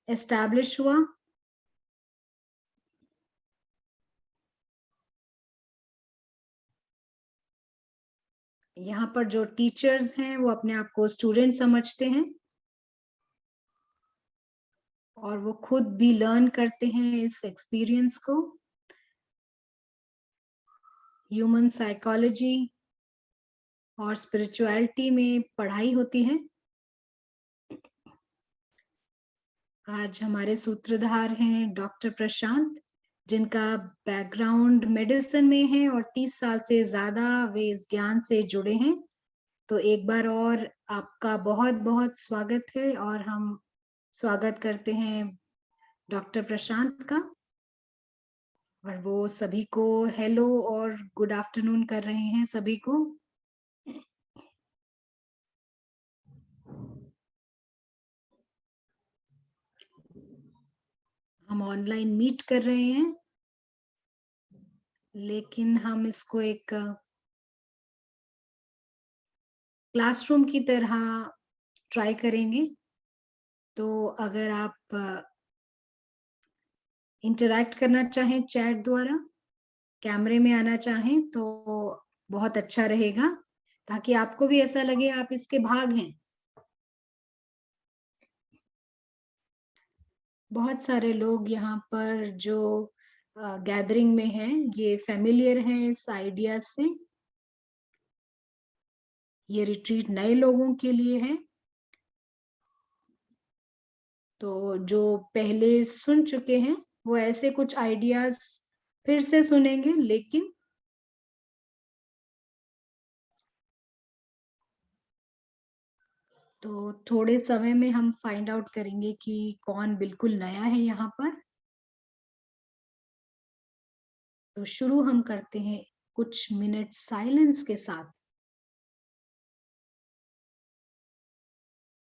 Establish हुआ। यहाँ पर जो टीचर्स हैं वो अपने आप को स्टूडेंट समझते हैं और वो खुद भी लर्न करते हैं इस एक्सपीरियंस को। ह्यूमन साइकोलॉजी और स्पिरिचुअलिटी में पढ़ाई होती है। आज हमारे सूत्रधार हैं डॉक्टर प्रशांत, जिनका बैकग्राउंड मेडिसिन में है और 30 साल से ज्यादा वे इस ज्ञान से जुड़े हैं। तो एक बार और आपका बहुत बहुत स्वागत है और हम स्वागत करते हैं डॉक्टर प्रशांत का। और वो सभी को हेलो और गुड आफ्टरनून कर रहे हैं सभी को। हम ऑनलाइन मीट कर रहे हैं, लेकिन हम इसको एक क्लासरूम की तरह ट्राई करेंगे। तो अगर आप इंटरैक्ट करना चाहें चैट द्वारा, कैमरे में आना चाहें तो बहुत अच्छा रहेगा, ताकि आपको भी ऐसा लगे आप इसके भाग हैं। बहुत सारे लोग यहाँ पर जो गैदरिंग में हैं, ये फेमिलियर हैं इस आइडिया से। ये रिट्रीट नए लोगों के लिए है, तो जो पहले सुन चुके हैं वो ऐसे कुछ आइडियाज फिर से सुनेंगे, लेकिन तो थोड़े समय में हम फाइंड आउट करेंगे कि कौन बिल्कुल नया है यहाँ पर। तो शुरू हम करते हैं कुछ मिनट साइलेंस के साथ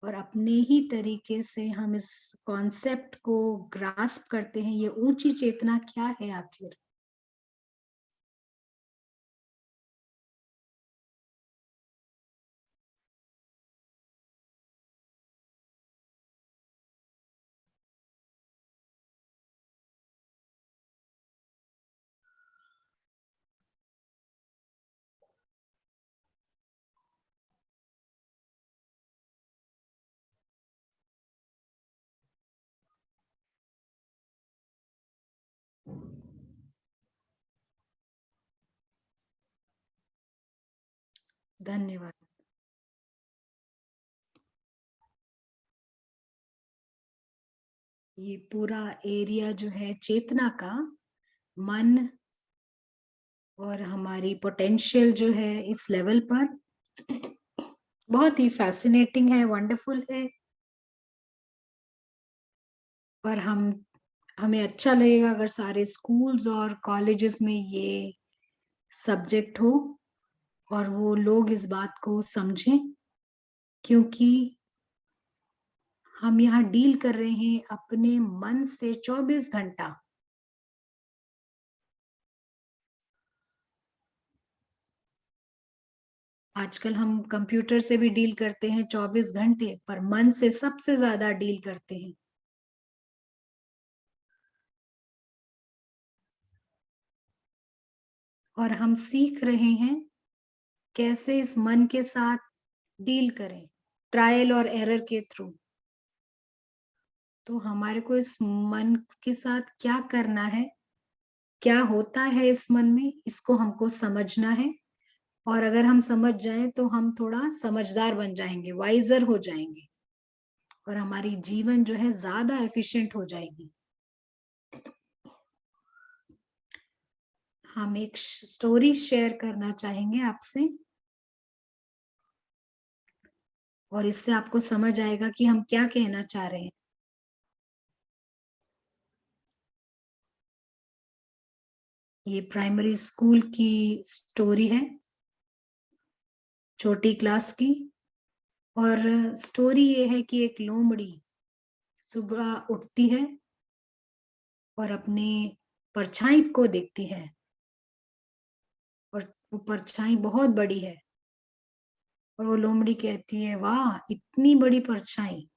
और अपने ही तरीके से हम इस कॉन्सेप्ट को ग्रास्प करते हैं, ये ऊंची चेतना क्या है आखिर। धन्यवाद। ये पूरा एरिया जो है चेतना का, मन और हमारी पोटेंशियल जो है इस लेवल पर बहुत ही फैसिनेटिंग है, वंडरफुल है। और हमें अच्छा लगेगा अगर सारे स्कूल्स और कॉलेजेस में ये सब्जेक्ट हो और वो लोग इस बात को समझें, क्योंकि हम यहाँ डील कर रहे हैं अपने मन से 24 घंटा। आजकल हम कंप्यूटर से भी डील करते हैं 24 घंटे, पर मन से सबसे ज्यादा डील करते हैं। और हम सीख रहे हैं कैसे इस मन के साथ डील करें, ट्रायल और एरर के थ्रू। तो हमारे को इस मन के साथ क्या करना है, क्या होता है इस मन में, इसको हमको समझना है। और अगर हम समझ जाएं तो हम थोड़ा समझदार बन जाएंगे, वाइजर हो जाएंगे और हमारी जीवन जो है ज्यादा एफिशिएंट हो जाएगी। हम एक स्टोरी शेयर करना चाहेंगे आपसे और इससे आपको समझ आएगा कि हम क्या कहना चाह रहे हैं। ये प्राइमरी स्कूल की स्टोरी है, छोटी क्लास की। और स्टोरी ये है कि एक लोमड़ी सुबह उठती है और अपने परछाई को देखती है, और वो परछाई बहुत बड़ी है। और वो लोमड़ी कहती है, वाह इतनी बड़ी परछाई।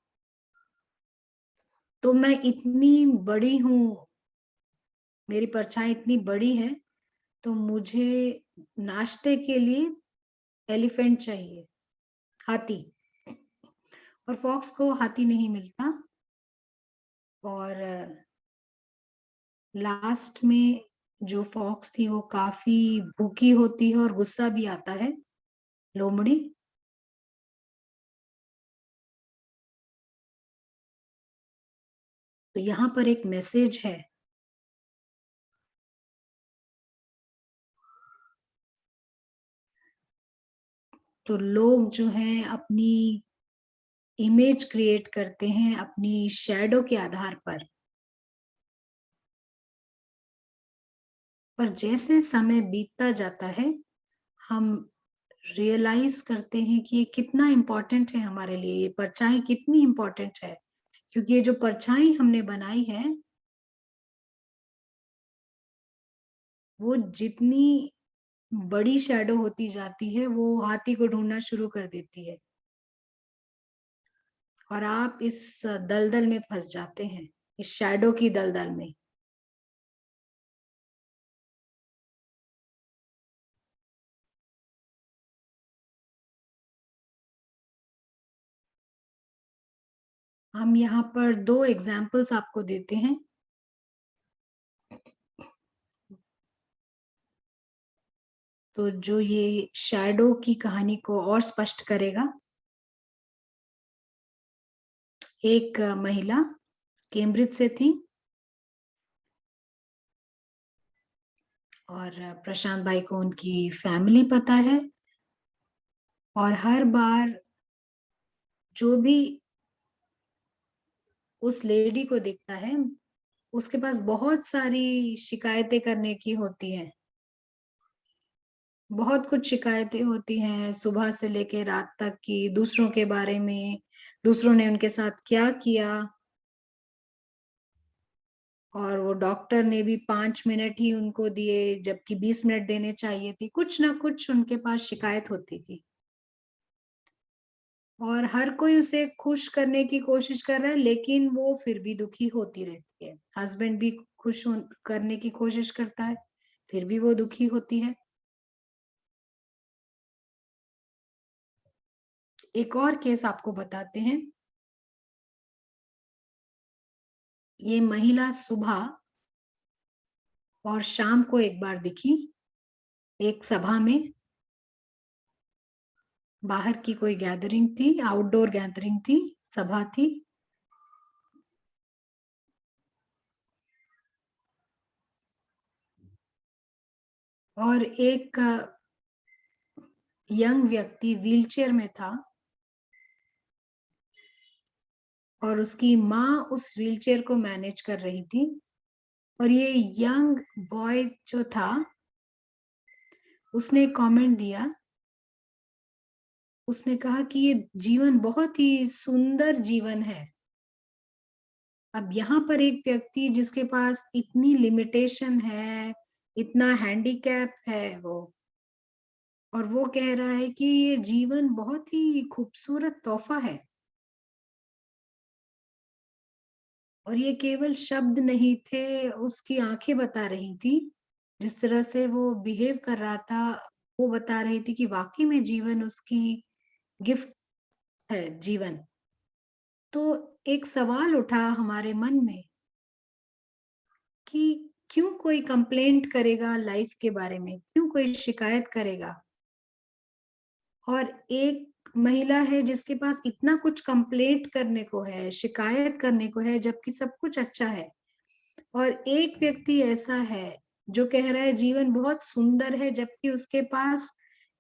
तो मैं इतनी बड़ी हूँ, मेरी परछाई इतनी बड़ी है, तो मुझे नाश्ते के लिए एलिफेंट चाहिए, हाथी। और फॉक्स को हाथी नहीं मिलता, और लास्ट में जो फॉक्स थी वो काफ़ी भूखी होती है और गुस्सा भी आता है, लोमड़ी। तो यहाँ पर एक मैसेज है। तो लोग जो हैं अपनी इमेज क्रिएट करते हैं अपनी शैडो के आधार पर जैसे समय बीतता जाता है, हम रियलाइज करते हैं कि ये कितना इम्पोर्टेंट है हमारे लिए, ये परछाई कितनी इम्पोर्टेंट है। क्योंकि ये जो परछाई हमने बनाई है, वो जितनी बड़ी शैडो होती जाती है, वो हाथी को ढूंढना शुरू कर देती है, और आप इस दलदल में फंस जाते हैं, इस शैडो की दलदल में। हम यहाँ पर 2 एग्जाम्पल्स आपको देते हैं। तो जो ये शैडो की कहानी को और स्पष्ट करेगा। एक महिला कैम्ब्रिज से थी, और प्रशांत भाई को उनकी फैमिली पता है, और हर बार जो भी उस लेडी को दिखता है, उसके पास बहुत सारी शिकायतें करने की होती हैं। बहुत कुछ शिकायतें होती हैं, सुबह से लेके रात तक की, दूसरों के बारे में, दूसरों ने उनके साथ क्या किया, और वो डॉक्टर ने भी 5 मिनट ही उनको दिए, जबकि 20 मिनट देने चाहिए थी। कुछ ना कुछ उनके पास शिकायत होती थी, और हर कोई उसे खुश करने की कोशिश कर रहा है, लेकिन वो फिर भी दुखी होती रहती है। हस्बैंड भी करने की कोशिश करता है, फिर भी वो दुखी होती है। एक और केस आपको बताते हैं। ये महिला सुबह और शाम को एक बार दिखी, एक सभा में। बाहर की कोई गैदरिंग थी, आउटडोर गैदरिंग थी, सभा थी। और एक यंग व्यक्ति व्हीलचेयर में था, और उसकी माँ उस व्हीलचेयर को मैनेज कर रही थी। और ये यंग बॉय जो था, उसने कमेंट दिया। उसने कहा कि ये जीवन बहुत ही सुंदर जीवन है। अब यहाँ पर एक व्यक्ति जिसके पास इतनी लिमिटेशन है, इतना हैंडीकैप है वो, और वो कह रहा है कि ये जीवन बहुत ही खूबसूरत तोहफा है। और ये केवल शब्द नहीं थे, उसकी आंखें बता रही थी। जिस तरह से वो बिहेव कर रहा था, वो बता रही थी कि वाकई में जीवन उसकी गिफ्ट है, जीवन। तो एक सवाल उठा हमारे मन में कि क्यों कोई कंप्लेंट करेगा लाइफ के बारे में, क्यों कोई शिकायत करेगा। और एक महिला है जिसके पास इतना कुछ कंप्लेंट करने को है, शिकायत करने को है, जबकि सब कुछ अच्छा है। और एक व्यक्ति ऐसा है जो कह रहा है जीवन बहुत सुंदर है, जबकि उसके पास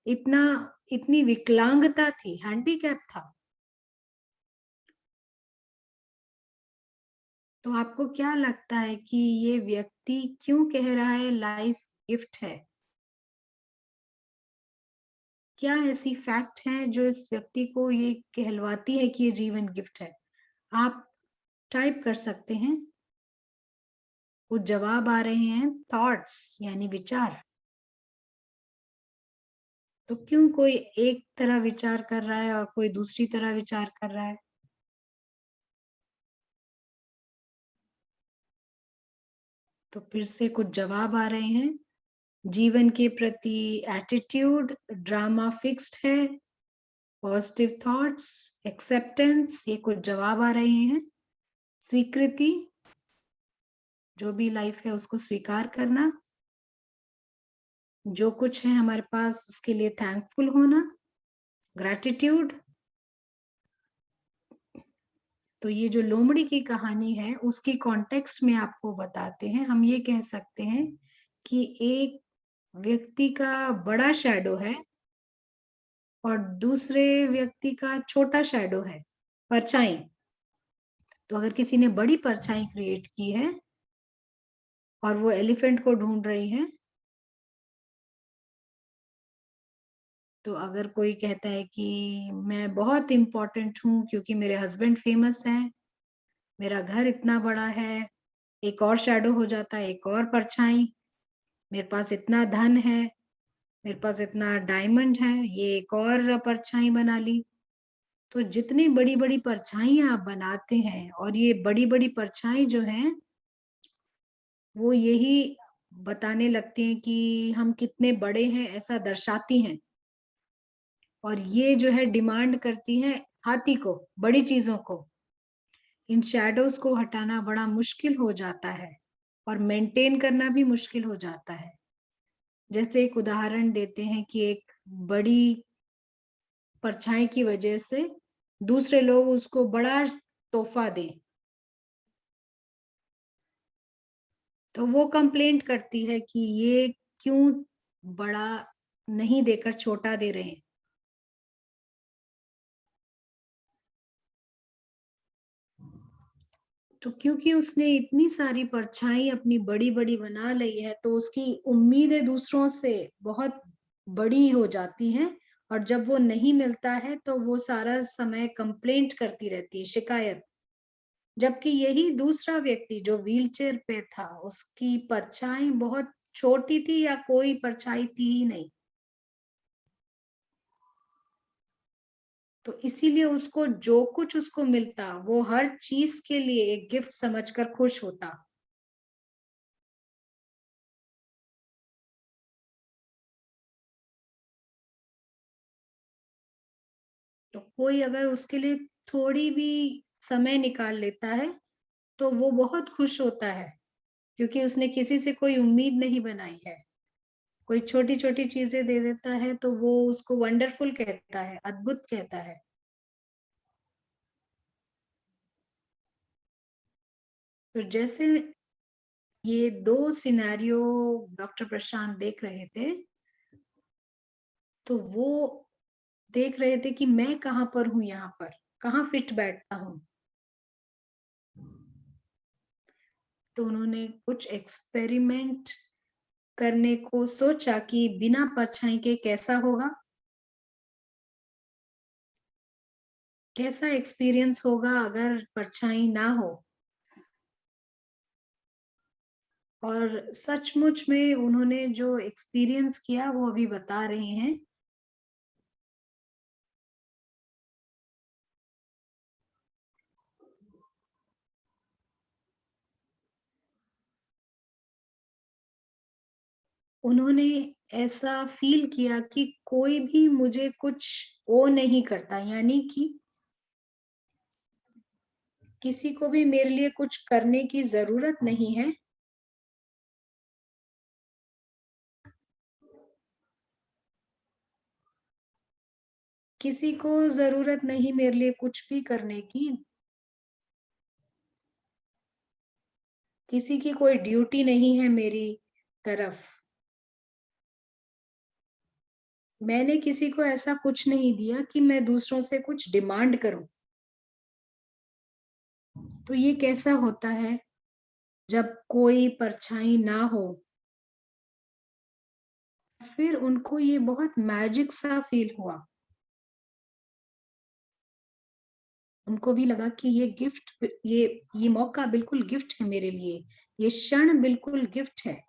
इतना इतनी विकलांगता थी, हैंडीकैप था। तो आपको क्या लगता है कि ये व्यक्ति क्यों कह रहा है लाइफ गिफ्ट है? क्या ऐसी फैक्ट है जो इस व्यक्ति को ये कहलवाती है कि ये जीवन गिफ्ट है? आप टाइप कर सकते हैं। कुछ जवाब आ रहे हैं, थॉट्स यानी विचार। तो क्यों कोई एक तरह विचार कर रहा है और कोई दूसरी तरह विचार कर रहा है? तो फिर से कुछ जवाब आ रहे हैं। जीवन के प्रति एटीट्यूड, ड्रामा फिक्स्ड है, पॉजिटिव थॉट्स, एक्सेप्टेंस, ये कुछ जवाब आ रहे हैं। स्वीकृति, जो भी लाइफ है उसको स्वीकार करना, जो कुछ है हमारे पास उसके लिए थैंकफुल होना, ग्रैटिट्यूड। तो ये जो लोमड़ी की कहानी है उसकी कॉन्टेक्स्ट में आपको बताते हैं। हम ये कह सकते हैं कि एक व्यक्ति का बड़ा शैडो है और दूसरे व्यक्ति का छोटा शैडो है, परछाई। तो अगर किसी ने बड़ी परछाई क्रिएट की है और वो एलिफेंट को ढूंढ रही है, तो अगर कोई कहता है कि मैं बहुत इम्पोर्टेंट हूँ क्योंकि मेरे हस्बैंड फेमस हैं, मेरा घर इतना बड़ा है, एक और शैडो हो जाता है, एक और परछाई, मेरे पास इतना धन है, मेरे पास इतना डायमंड है, ये एक और परछाई बना ली। तो जितनी बड़ी-बड़ी परछाई आप बनाते हैं और ये बड़ी-बड़ी परछाई जो हैं, वो यही बताने लगती हैं कि हम कितने बड़े हैं, ऐसा दर्शाती हैं। और ये जो है डिमांड करती हैं हाथी को, बड़ी चीज़ों को। इन शैडोज़ को हटाना बड़ा मुश्किल हो जाता है और मेंटेन करना भी मुश्किल हो जाता है। जैसे एक उदाहरण देते हैं कि एक बड़ी परछाई की वजह से दूसरे लोग उसको बड़ा तोहफ़ा दें, तो वो कंप्लेंट करती है कि ये क्यों बड़ा नहीं देकर छोटा दे रहे हैं। तो क्योंकि उसने इतनी सारी परछाई अपनी बड़ी-बड़ी बना ली है, तो उसकी उम्मीदें दूसरों से बहुत बड़ी हो जाती हैं और जब वो नहीं मिलता है, तो वो सारा समय कंप्लेंट करती रहती है, शिकायत। जबकि यही दूसरा व्यक्ति जो व्हीलचेयर पे था, उसकी परछाई बहुत छोटी थी या कोई परछाई थी ही नहीं। तो इसीलिए उसको जो कुछ उसको मिलता, वो हर चीज़ के लिए एक गिफ्ट समझकर खुश होता। तो कोई अगर उसके लिए थोड़ी भी समय निकाल लेता है, तो वो बहुत खुश होता है, क्योंकि उसने किसी से कोई उम्मीद नहीं बनाई है। कोई छोटी-छोटी चीज़ें दे देता है, तो वो उसको वंडरफुल कहता है, अद्भुत कहता है। तो जैसे ये 2 सिनेरियो डॉक्टर प्रशांत देख रहे थे, तो वो देख रहे थे कि मैं कहाँ पर हूँ यहाँ पर, कहाँ फिट बैठता हूँ। तो उन्होंने कुछ एक्सपेरिमेंट करने को सोचा कि बिना परछाई के कैसा होगा? कैसा एक्सपीरियंस होगा अगर परछाई ना हो? और सचमुच में उन्होंने जो एक्सपीरियंस किया वो अभी बता रहे हैं। उन्होंने ऐसा फ़ील किया कि कोई भी मुझे कुछ ओwe नहीं करता, यानी कि किसी को भी मेरे लिए कुछ करने की ज़रूरत नहीं है। किसी को ज़रूरत नहीं मेरे लिए कुछ भी करने की, किसी की कोई ड्यूटी नहीं है मेरी तरफ। मैंने किसी को ऐसा कुछ नहीं दिया कि मैं दूसरों से कुछ डिमांड करूँ। तो ये कैसा होता है जब कोई परछाई ना हो, फिर उनको ये बहुत मैजिक सा फ़ील हुआ। उनको भी लगा कि ये गिफ्ट ये मौका बिल्कुल गिफ्ट है मेरे लिए, ये क्षण बिल्कुल गिफ्ट है।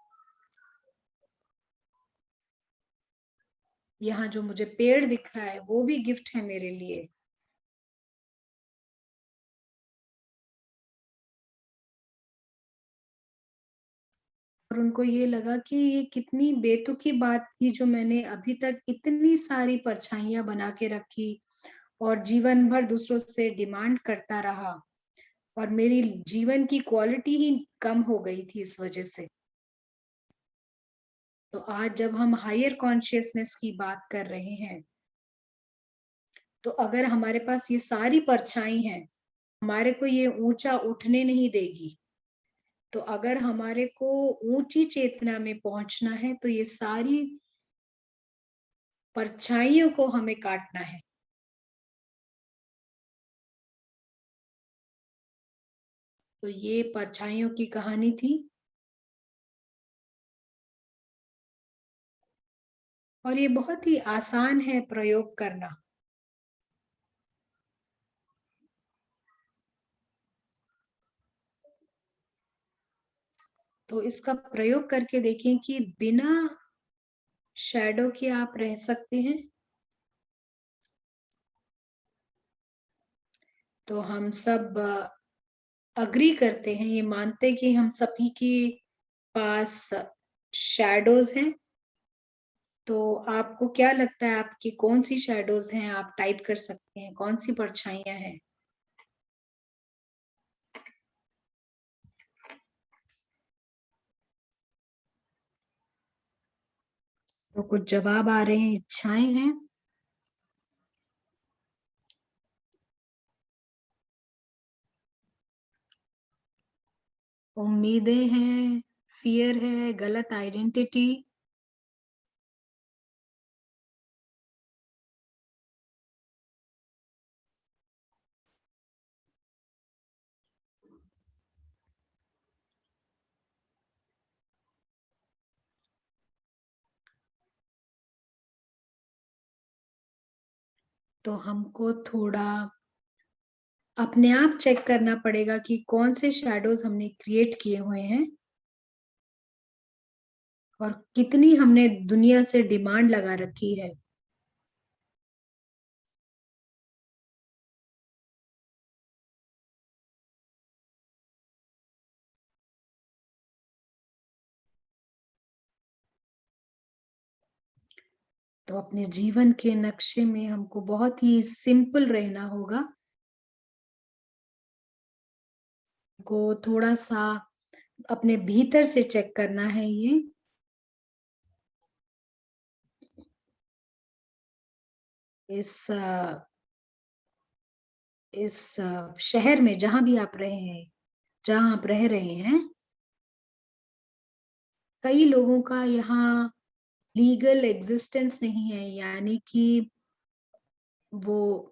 यहाँ जो मुझे पेड़ दिख रहा है वो भी गिफ्ट है मेरे लिए। और उनको ये लगा कि ये कितनी बेतुकी बात थी जो मैंने अभी तक इतनी सारी परछाइयाँ बना के रखी और जीवन भर दूसरों से डिमांड करता रहा और मेरी जीवन की क्वालिटी ही कम हो गई थी इस वजह से। तो आज जब हम हायर कॉन्शियसनेस की बात कर रहे हैं, तो अगर हमारे पास ये सारी परछाई हैं, हमारे को ये ऊंचा उठने नहीं देगी। तो अगर हमारे को ऊंची चेतना में पहुंचना है, तो ये सारी परछाइयों को हमें काटना है। तो ये परछाइयों की कहानी थी और ये बहुत ही आसान है प्रयोग करना। तो इसका प्रयोग करके देखें कि बिना शैडो के आप रह सकते हैं। तो हम सब अग्री करते हैं, ये मानते हैं कि हम सभी के पास शैडोज हैं। तो आपको क्या लगता है आपकी कौन सी शैडोज हैं? आप टाइप कर सकते हैं, कौन सी परछाइयां हैं? तो कुछ जवाब आ रहे हैं, इच्छाएं हैं। उम्मीदें हैं, फियर है, गलत आइडेंटिटी। तो हमको थोड़ा अपने आप चेक करना पड़ेगा कि कौन से शैडोज हमने क्रिएट किए हुए हैं और कितनी हमने दुनिया से डिमांड लगा रखी है। तो अपने जीवन के नक्शे में हमको बहुत ही सिंपल रहना होगा। को थोड़ा सा अपने भीतर से चेक करना है। ये इस शहर में जहां भी आप रहे हैं, जहां आप रह रहे हैं, कई लोगों का यहाँ लीगल एग्जिस्टेंस नहीं है, यानी कि वो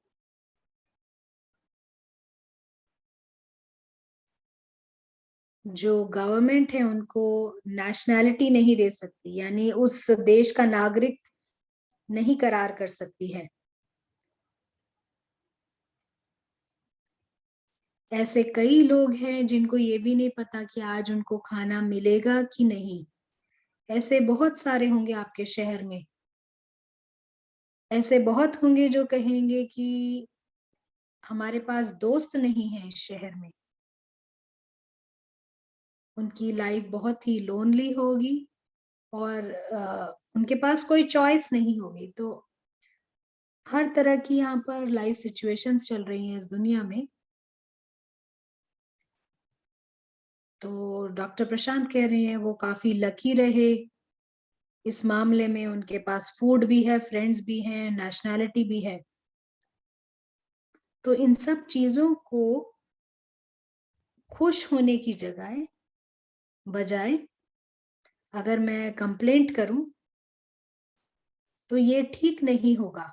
जो गवर्नमेंट है उनको नेशनैलिटी नहीं दे सकती, यानी उस देश का नागरिक नहीं करार कर सकती है। ऐसे कई लोग हैं जिनको ये भी नहीं पता कि आज उनको खाना मिलेगा कि नहीं। ऐसे बहुत सारे होंगे आपके शहर में। ऐसे बहुत होंगे जो कहेंगे कि हमारे पास दोस्त नहीं है इस शहर में। उनकी लाइफ बहुत ही लोनली होगी और उनके पास कोई चॉइस नहीं होगी। तो हर तरह की यहाँ पर लाइफ सिचुएशंस चल रही हैं इस दुनिया में। तो डॉक्टर प्रशांत कह रहे हैं वो काफी लकी रहे इस मामले में। उनके पास फूड भी है, फ्रेंड्स भी हैं, नेशनैलिटी भी है। तो इन सब चीजों को खुश होने की बजाय अगर मैं कंप्लेंट करूं तो ये ठीक नहीं होगा।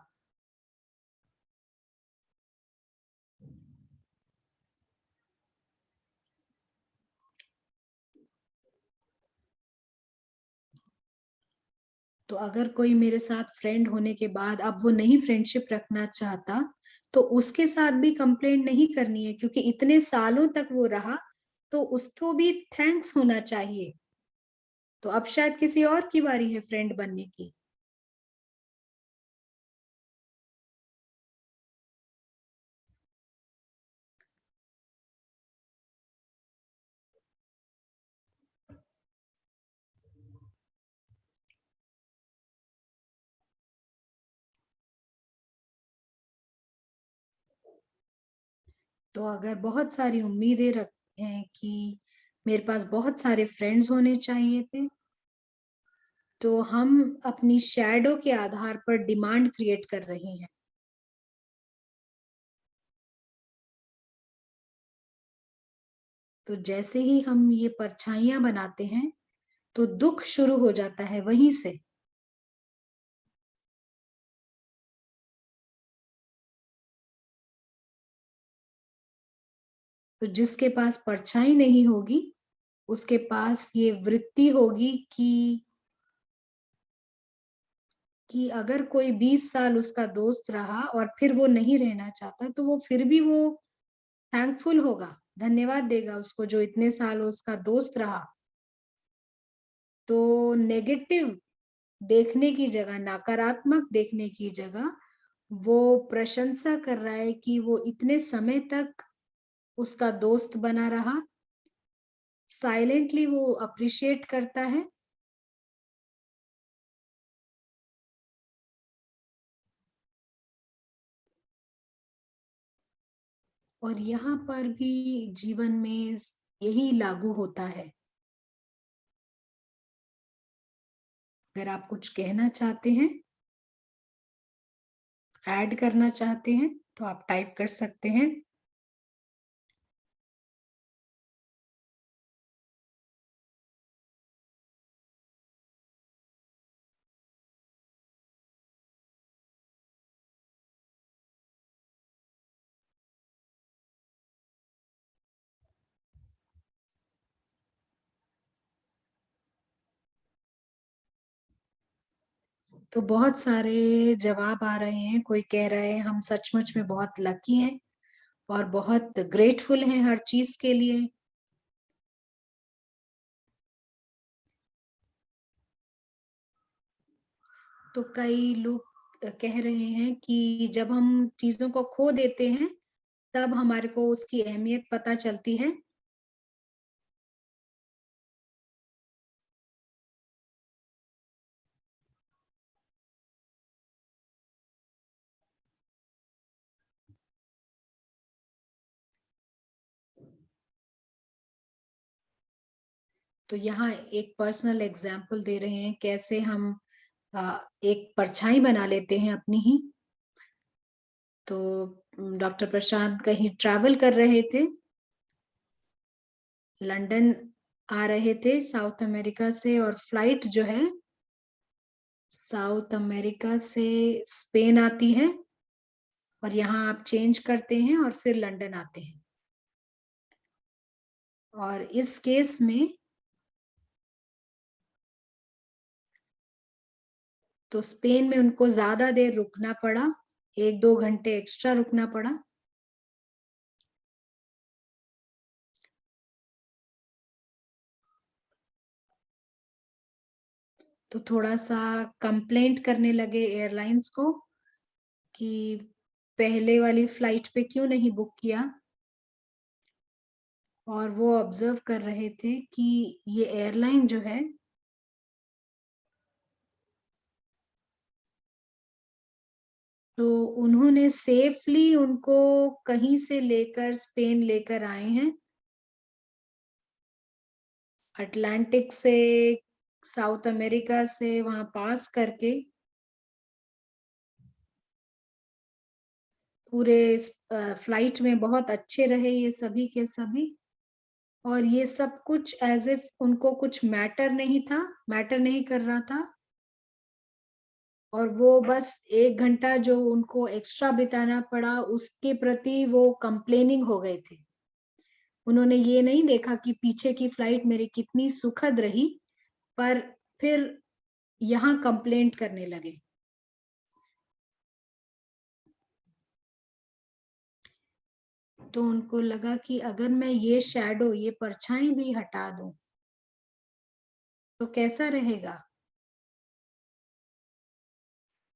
तो अगर कोई मेरे साथ फ्रेंड होने के बाद अब वो नहीं फ्रेंडशिप रखना चाहता, तो उसके साथ भी कंप्लेंट नहीं करनी है, क्योंकि इतने सालों तक वो रहा। तो उसको भी थैंक्स होना चाहिए। तो अब शायद किसी और की बारी है फ्रेंड बनने की। तो अगर बहुत सारी उम्मीदें रखते हैं कि मेरे पास बहुत सारे फ्रेंड्स होने चाहिए थे, तो हम अपनी शैडो के आधार पर डिमांड क्रिएट कर रहे हैं। तो जैसे ही हम ये परछाइयां बनाते हैं, तो दुख शुरू हो जाता है वहीं से। तो जिसके पास परछाई नहीं होगी, उसके पास ये वृत्ति होगी कि अगर कोई 20 साल उसका दोस्त रहा और फिर वो नहीं रहना चाहता, तो वो फिर भी वो थैंकफुल होगा, धन्यवाद देगा उसको जो इतने साल उसका दोस्त रहा। तो नेगेटिव देखने की जगह, नकारात्मक देखने की जगह, वो प्रशंसा कर रहा है कि वो इतने समय तक उसका दोस्त बना रहा। साइलेंटली वो अप्रिशिएट करता है। और यहाँ पर भी जीवन में यही लागू होता है। अगर आप कुछ कहना चाहते हैं, ऐड करना चाहते हैं, तो आप टाइप कर सकते हैं। तो बहुत सारे जवाब आ रहे हैं। कोई कह रहे हैं हम सचमुच में बहुत लकी हैं और बहुत ग्रेटफुल हैं हर चीज के लिए। तो कई लोग कह रहे हैं कि जब हम चीजों को खो देते हैं, तब हमारे को उसकी अहमियत पता चलती है। तो यहाँ एक पर्सनल एग्जाम्पल दे रहे हैं कैसे हम एक परछाई बना लेते हैं अपनी ही। तो डॉक्टर प्रशांत कहीं ट्रैवल कर रहे थे, लंदन आ रहे थे साउथ अमेरिका से, और फ्लाइट जो है साउथ अमेरिका से स्पेन आती है, और यहाँ आप चेंज करते हैं और फिर लंदन आते हैं। और इस केस में तो स्पेन में उनको ज्यादा देर रुकना पड़ा, 1-2 घंटे एक्स्ट्रा रुकना पड़ा। तो थोड़ा सा कंप्लेंट करने लगे एयरलाइंस को कि पहले वाली फ्लाइट पे क्यों नहीं बुक किया। और वो ऑब्जर्व कर रहे थे कि ये एयरलाइन जो है, तो उन्होंने सेफली उनको कहीं से लेकर स्पेन लेकर आए हैं, अटलांटिक से, साउथ अमेरिका से वहां पास करके पूरे फ्लाइट में बहुत अच्छे रहे ये सभी के सभी। और ये सब कुछ एज इफ उनको कुछ मैटर नहीं कर रहा था। और वो बस 1 घंटा जो उनको एक्स्ट्रा बिताना पड़ा, उसके प्रति वो कंप्लेनिंग हो गए थे। उन्होंने ये नहीं देखा कि पीछे की फ्लाइट मेरी कितनी सुखद रही, पर फिर यहाँ कंप्लेंट करने लगे। तो उनको लगा कि अगर मैं ये शैडो, ये परछाई भी हटा दूं, तो कैसा रहेगा।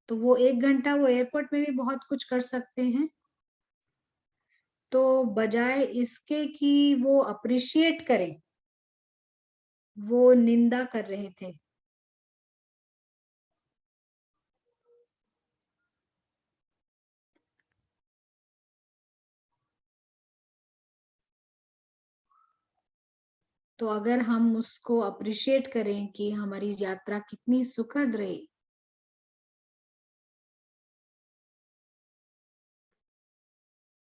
तो वो 1 घंटा वो एयरपोर्ट में भी बहुत कुछ कर सकते हैं। तो बजाय इसके कि वो अप्रिशिएट करें, वो निंदा कर रहे थे। तो अगर हम उसको अप्रिशिएट करें कि हमारी यात्रा कितनी सुखद रही,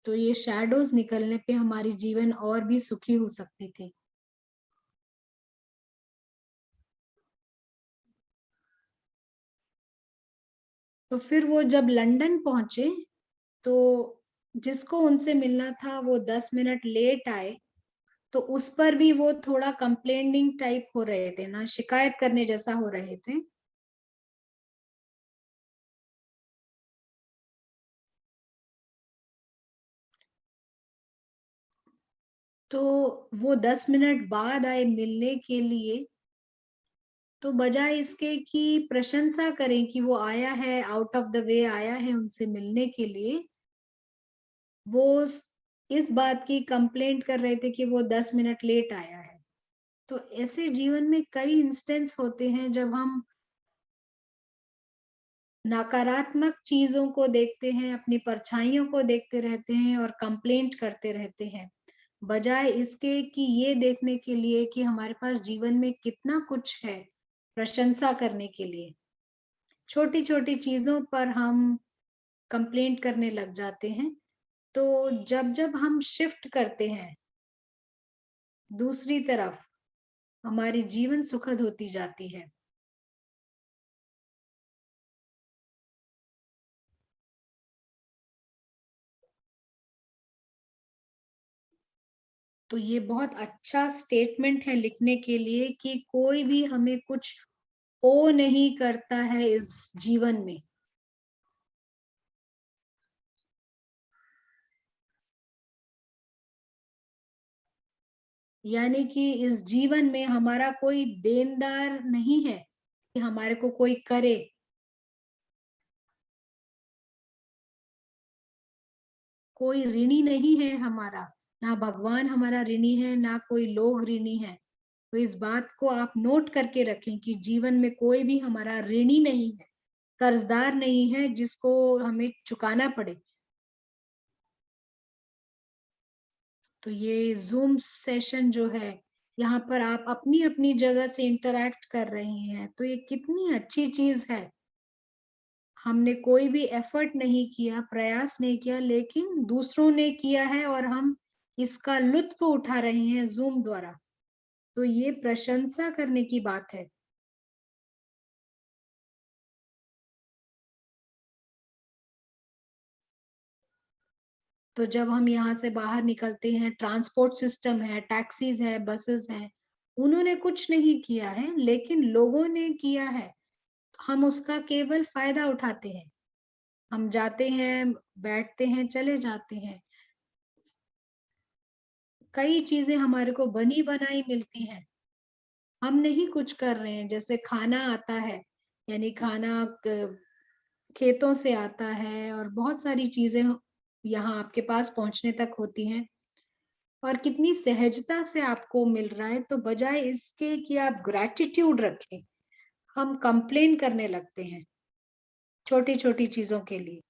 तो ये शैडोज निकलने पे हमारी जीवन और भी सुखी हो सकती थी। तो फिर वो जब लंदन पहुंचे, तो जिसको उनसे मिलना था वो 10 मिनट लेट आए, तो उस पर भी वो थोड़ा कंप्लेनिंग टाइप हो रहे थे ना, शिकायत करने जैसा हो रहे थे। तो वो 10 मिनट बाद आए मिलने के लिए, तो बजाय इसके कि प्रशंसा करें कि वो आया है, आउट ऑफ द वे आया है उनसे मिलने के लिए, वो इस बात की कंप्लेंट कर रहे थे कि वो 10 मिनट लेट आया है। तो ऐसे जीवन में कई इंस्टेंस होते हैं जब हम नकारात्मक चीजों को देखते हैं, अपनी परछाइयों को देखते रहते हैं और कंप्लेंट करते रहते हैं, बजाय इसके कि ये देखने के लिए कि हमारे पास जीवन में कितना कुछ है प्रशंसा करने के लिए। छोटी छोटी चीजों पर हम कंप्लेंट करने लग जाते हैं। तो जब जब हम शिफ्ट करते हैं दूसरी तरफ, हमारी जीवन सुखद होती जाती है। तो ये बहुत अच्छा स्टेटमेंट है लिखने के लिए कि कोई भी हमें कुछ ओ नहीं करता है इस जीवन में। यानी कि इस जीवन में हमारा कोई देनदार नहीं है कि हमारे को कोई करे। कोई ऋणी नहीं है हमारा, ना भगवान हमारा ऋणी है, ना कोई लोग ऋणी है। तो इस बात को आप नोट करके रखें कि जीवन में कोई भी हमारा ऋणी नहीं है, कर्जदार नहीं है जिसको हमें चुकाना पड़े। तो ये जूम सेशन जो है, यहाँ पर आप अपनी अपनी जगह से इंटरैक्ट कर रही हैं, तो ये कितनी अच्छी चीज है। हमने कोई भी एफर्ट नहीं किया, प्रयास नहीं किया, लेकिन दूसरों ने किया है और हम इसका लुत्फ उठा रहे हैं जूम द्वारा। तो ये प्रशंसा करने की बात है। तो जब हम यहाँ से बाहर निकलते हैं, ट्रांसपोर्ट सिस्टम है, टैक्सीज है, बसेस हैं, उन्होंने कुछ नहीं किया है लेकिन लोगों ने किया है। हम उसका केवल फायदा उठाते हैं। हम जाते हैं, बैठते हैं, चले जाते हैं। कई चीजें हमारे को बनी बनाई मिलती हैं, हम नहीं कुछ कर रहे हैं। जैसे खाना आता है, यानी खाना खेतों से आता है और बहुत सारी चीजें यहाँ आपके पास पहुंचने तक होती हैं और कितनी सहजता से आपको मिल रहा है। तो बजाय इसके कि आप ग्रैटिट्यूड रखें, हम कंप्लेन करने लगते हैं छोटी छोटी चीजों के लिए।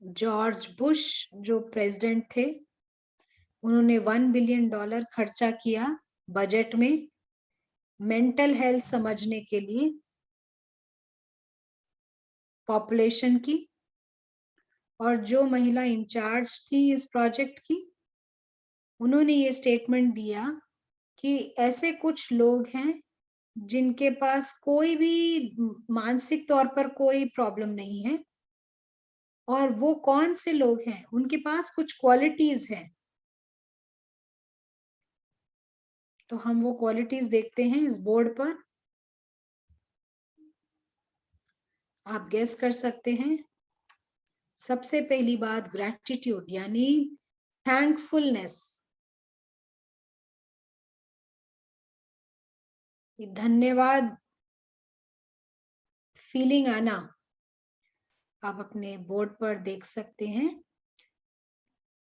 जॉर्ज बुश जो प्रेसिडेंट थे, उन्होंने $1 बिलियन खर्चा किया बजट में मेंटल हेल्थ समझने के लिए पॉपुलेशन की। और जो महिला इंचार्ज थी इस प्रोजेक्ट की, उन्होंने ये स्टेटमेंट दिया कि ऐसे कुछ लोग हैं जिनके पास कोई भी मानसिक तौर पर कोई प्रॉब्लम नहीं है। और वो कौन से लोग हैं, उनके पास कुछ क्वालिटीज हैं। तो हम वो क्वालिटीज देखते हैं इस बोर्ड पर, आप गेस कर सकते हैं। सबसे पहली बात ग्रैटिट्यूड, यानी थैंकफुलनेस, धन्यवाद फीलिंग आना, आप अपने बोर्ड पर देख सकते हैं।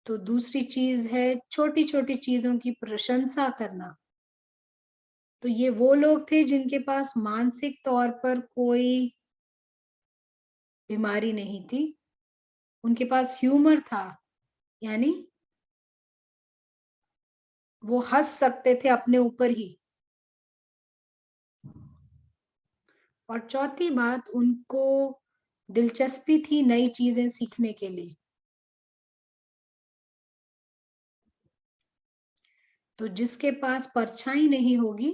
तो दूसरी चीज है छोटी छोटी चीजों की प्रशंसा करना। तो ये वो लोग थे जिनके पास मानसिक तौर पर कोई बीमारी नहीं थी, उनके पास ह्यूमर था, यानी वो हंस सकते थे अपने ऊपर ही। और चौथी बात, उनको दिलचस्पी थी नई चीजें सीखने के लिए। तो जिसके पास परछाई नहीं होगी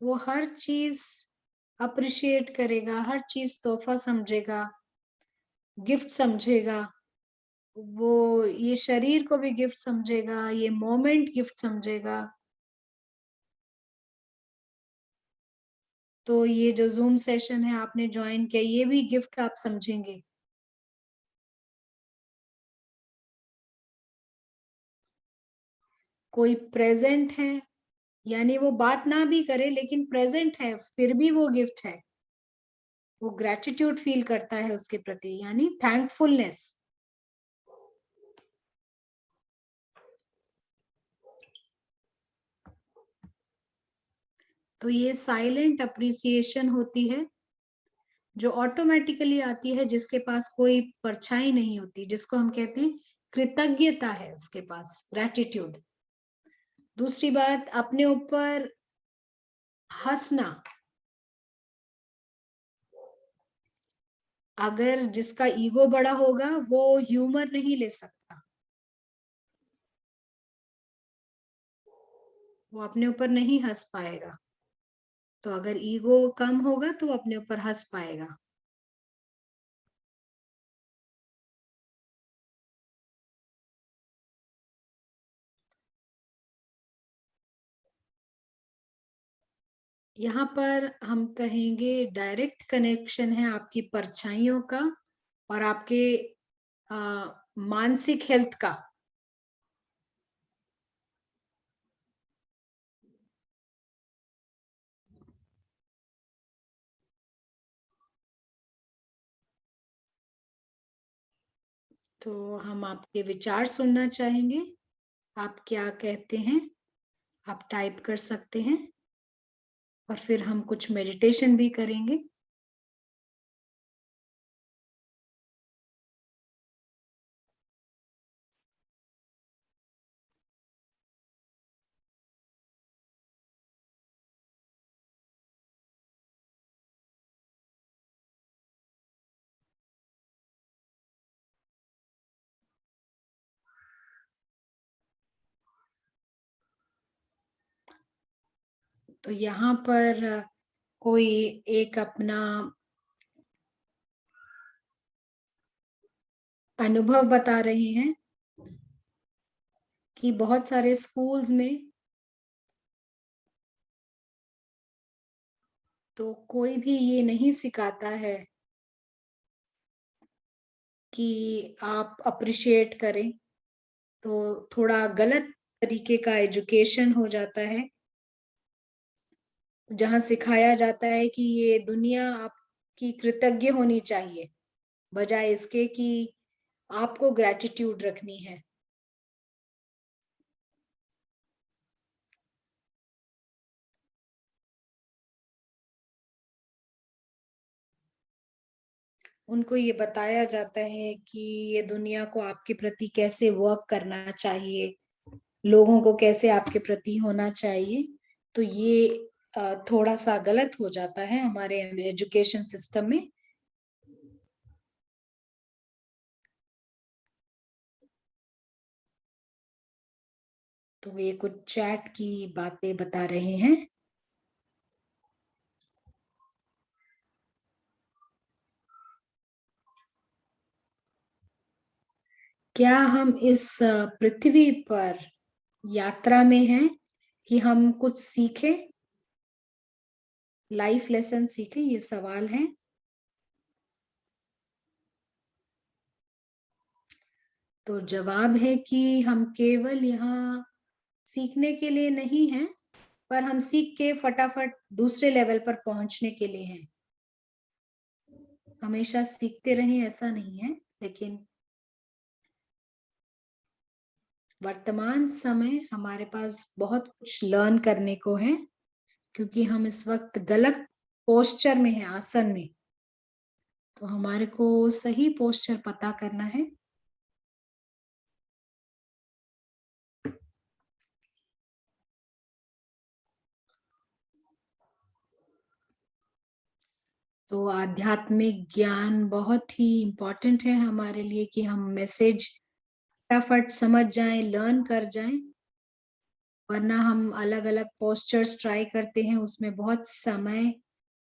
वो हर चीज अप्रिशिएट करेगा, हर चीज तोहफा समझेगा, गिफ्ट समझेगा। वो ये शरीर को भी गिफ्ट समझेगा, ये मोमेंट गिफ्ट समझेगा। तो ये जो जूम सेशन है आपने ज्वाइन किया, ये भी गिफ्ट आप समझेंगे। कोई प्रेजेंट है, यानी वो बात ना भी करे लेकिन प्रेजेंट है, फिर भी वो गिफ्ट है। वो ग्रेटिट्यूड फील करता है उसके प्रति, यानी थैंकफुलनेस। तो ये साइलेंट अप्रिसिएशन होती है, जो ऑटोमेटिकली आती है जिसके पास कोई परछाई नहीं होती, जिसको हम कहते हैं कृतज्ञता है उसके पास, ग्रेटिट्यूड। दूसरी बात, अपने ऊपर हंसना। अगर जिसका ईगो बड़ा होगा वो ह्यूमर नहीं ले सकता, वो अपने ऊपर नहीं हंस पाएगा। तो अगर ईगो कम होगा तो वो अपने ऊपर हंस पाएगा। यहाँ पर हम कहेंगे डायरेक्ट कनेक्शन है आपकी परछाइयों का और आपके मानसिक हेल्थ का। तो हम आपके विचार सुनना चाहेंगे, आप क्या कहते हैं, आप टाइप कर सकते हैं और फिर हम कुछ मेडिटेशन भी करेंगे। तो यहाँ पर कोई एक अपना अनुभव बता रहे हैं कि बहुत सारे स्कूल्स में तो कोई भी ये नहीं सिखाता है कि आप अप्रिशिएट करें। तो थोड़ा गलत तरीके का एजुकेशन हो जाता है, जहाँ सिखाया जाता है कि ये दुनिया आपकी कृतज्ञ होनी चाहिए, बजाय इसके कि आपको ग्रेटिट्यूड रखनी है। उनको ये बताया जाता है कि ये दुनिया को आपके प्रति कैसे वर्क करना चाहिए, लोगों को कैसे आपके प्रति होना चाहिए। तो ये थोड़ा सा गलत हो जाता है हमारे एजुकेशन सिस्टम में। तो ये कुछ चैट की बातें बता रहे हैं। क्या हम इस पृथ्वी पर यात्रा में हैं कि हम कुछ सीखें, लाइफ लेसन सीखें, ये सवाल है। तो जवाब है कि हम केवल यहाँ सीखने के लिए नहीं हैं, पर हम सीख के फटाफट दूसरे लेवल पर पहुंचने के लिए हैं। हमेशा सीखते रहें ऐसा नहीं है, लेकिन वर्तमान समय हमारे पास बहुत कुछ लर्न करने को है, क्योंकि हम इस वक्त गलत पोस्चर में हैं, आसन में। तो हमारे को सही पोस्चर पता करना है। तो आध्यात्मिक ज्ञान बहुत ही इम्पोर्टेंट है हमारे लिए कि हम मैसेज फटाफट समझ जाएं, लर्न कर जाएं। वरना हम अलग अलग पोस्चर्स ट्राई करते हैं, उसमें बहुत समय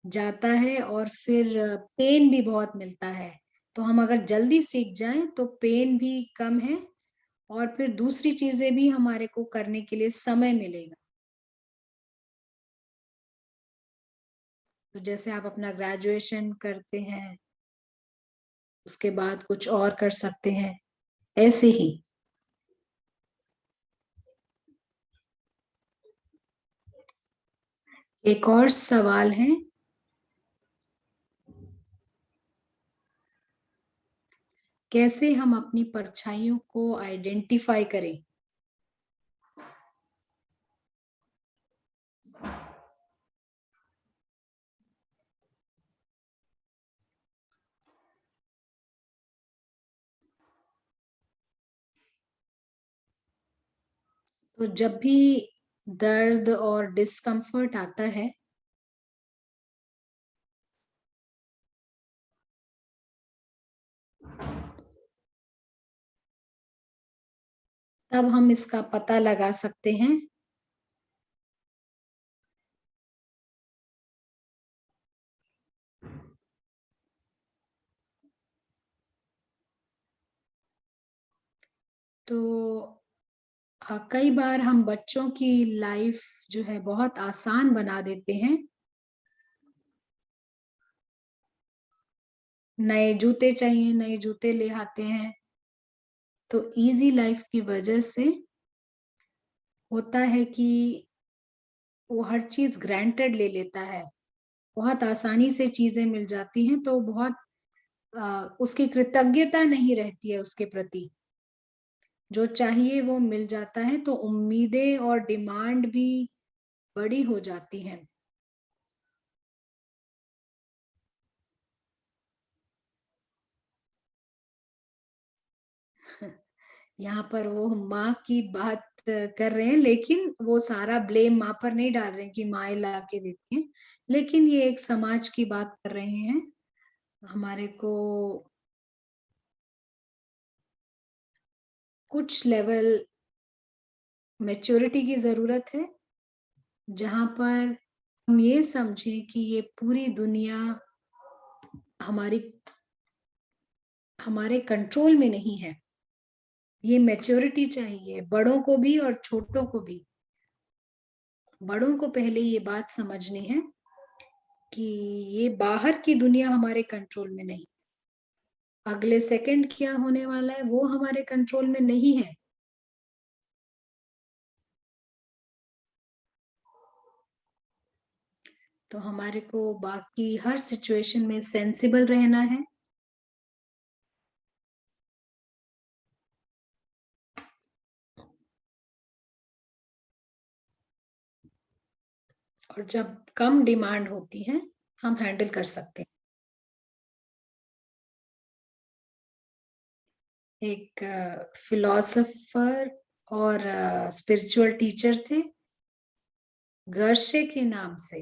जाता है और फिर पेन भी बहुत मिलता है। तो हम अगर जल्दी सीख जाएं तो पेन भी कम है और फिर दूसरी चीजें भी हमारे को करने के लिए समय मिलेगा। तो जैसे आप अपना ग्रेजुएशन करते हैं, उसके बाद कुछ और कर सकते हैं, ऐसे ही। एक और सवाल है, कैसे हम अपनी परछाइयों को आइडेंटिफाई करें? तो जब भी दर्द और डिस्कम्फर्ट आता है, तब हम इसका पता लगा सकते हैं। तो कई बार हम बच्चों की लाइफ जो है बहुत आसान बना देते हैं। नए जूते चाहिए, नए जूते ले आते हैं। तो इजी लाइफ की वजह से होता है कि वो हर चीज ग्रांटेड ले लेता है, बहुत आसानी से चीजें मिल जाती हैं, तो बहुत उसकी कृतज्ञता नहीं रहती है उसके प्रति। जो चाहिए वो मिल जाता है, तो उम्मीदें और डिमांड भी बड़ी हो जाती हैं। यहाँ पर वो माँ की बात कर रहे हैं, लेकिन वो सारा ब्लेम माँ पर नहीं डाल रहे हैं कि माँ ला के देती है, लेकिन ये एक समाज की बात कर रहे हैं। हमारे को कुछ लेवल मैच्योरिटी की जरूरत है, जहां पर हम ये समझें कि ये पूरी दुनिया हमारी हमारे कंट्रोल में नहीं है। ये मैच्योरिटी चाहिए बड़ों को भी और छोटों को भी। बड़ों को पहले ये बात समझनी है कि ये बाहर की दुनिया हमारे कंट्रोल में नहीं, अगले सेकंड क्या होने वाला है वो हमारे कंट्रोल में नहीं है। तो हमारे को बाकी हर सिचुएशन में सेंसिबल रहना है। और जब कम डिमांड होती है, हम हैंडल कर सकते हैं। एक फिलोसोफर और स्पिरिचुअल टीचर थे, गर्शे के नाम से।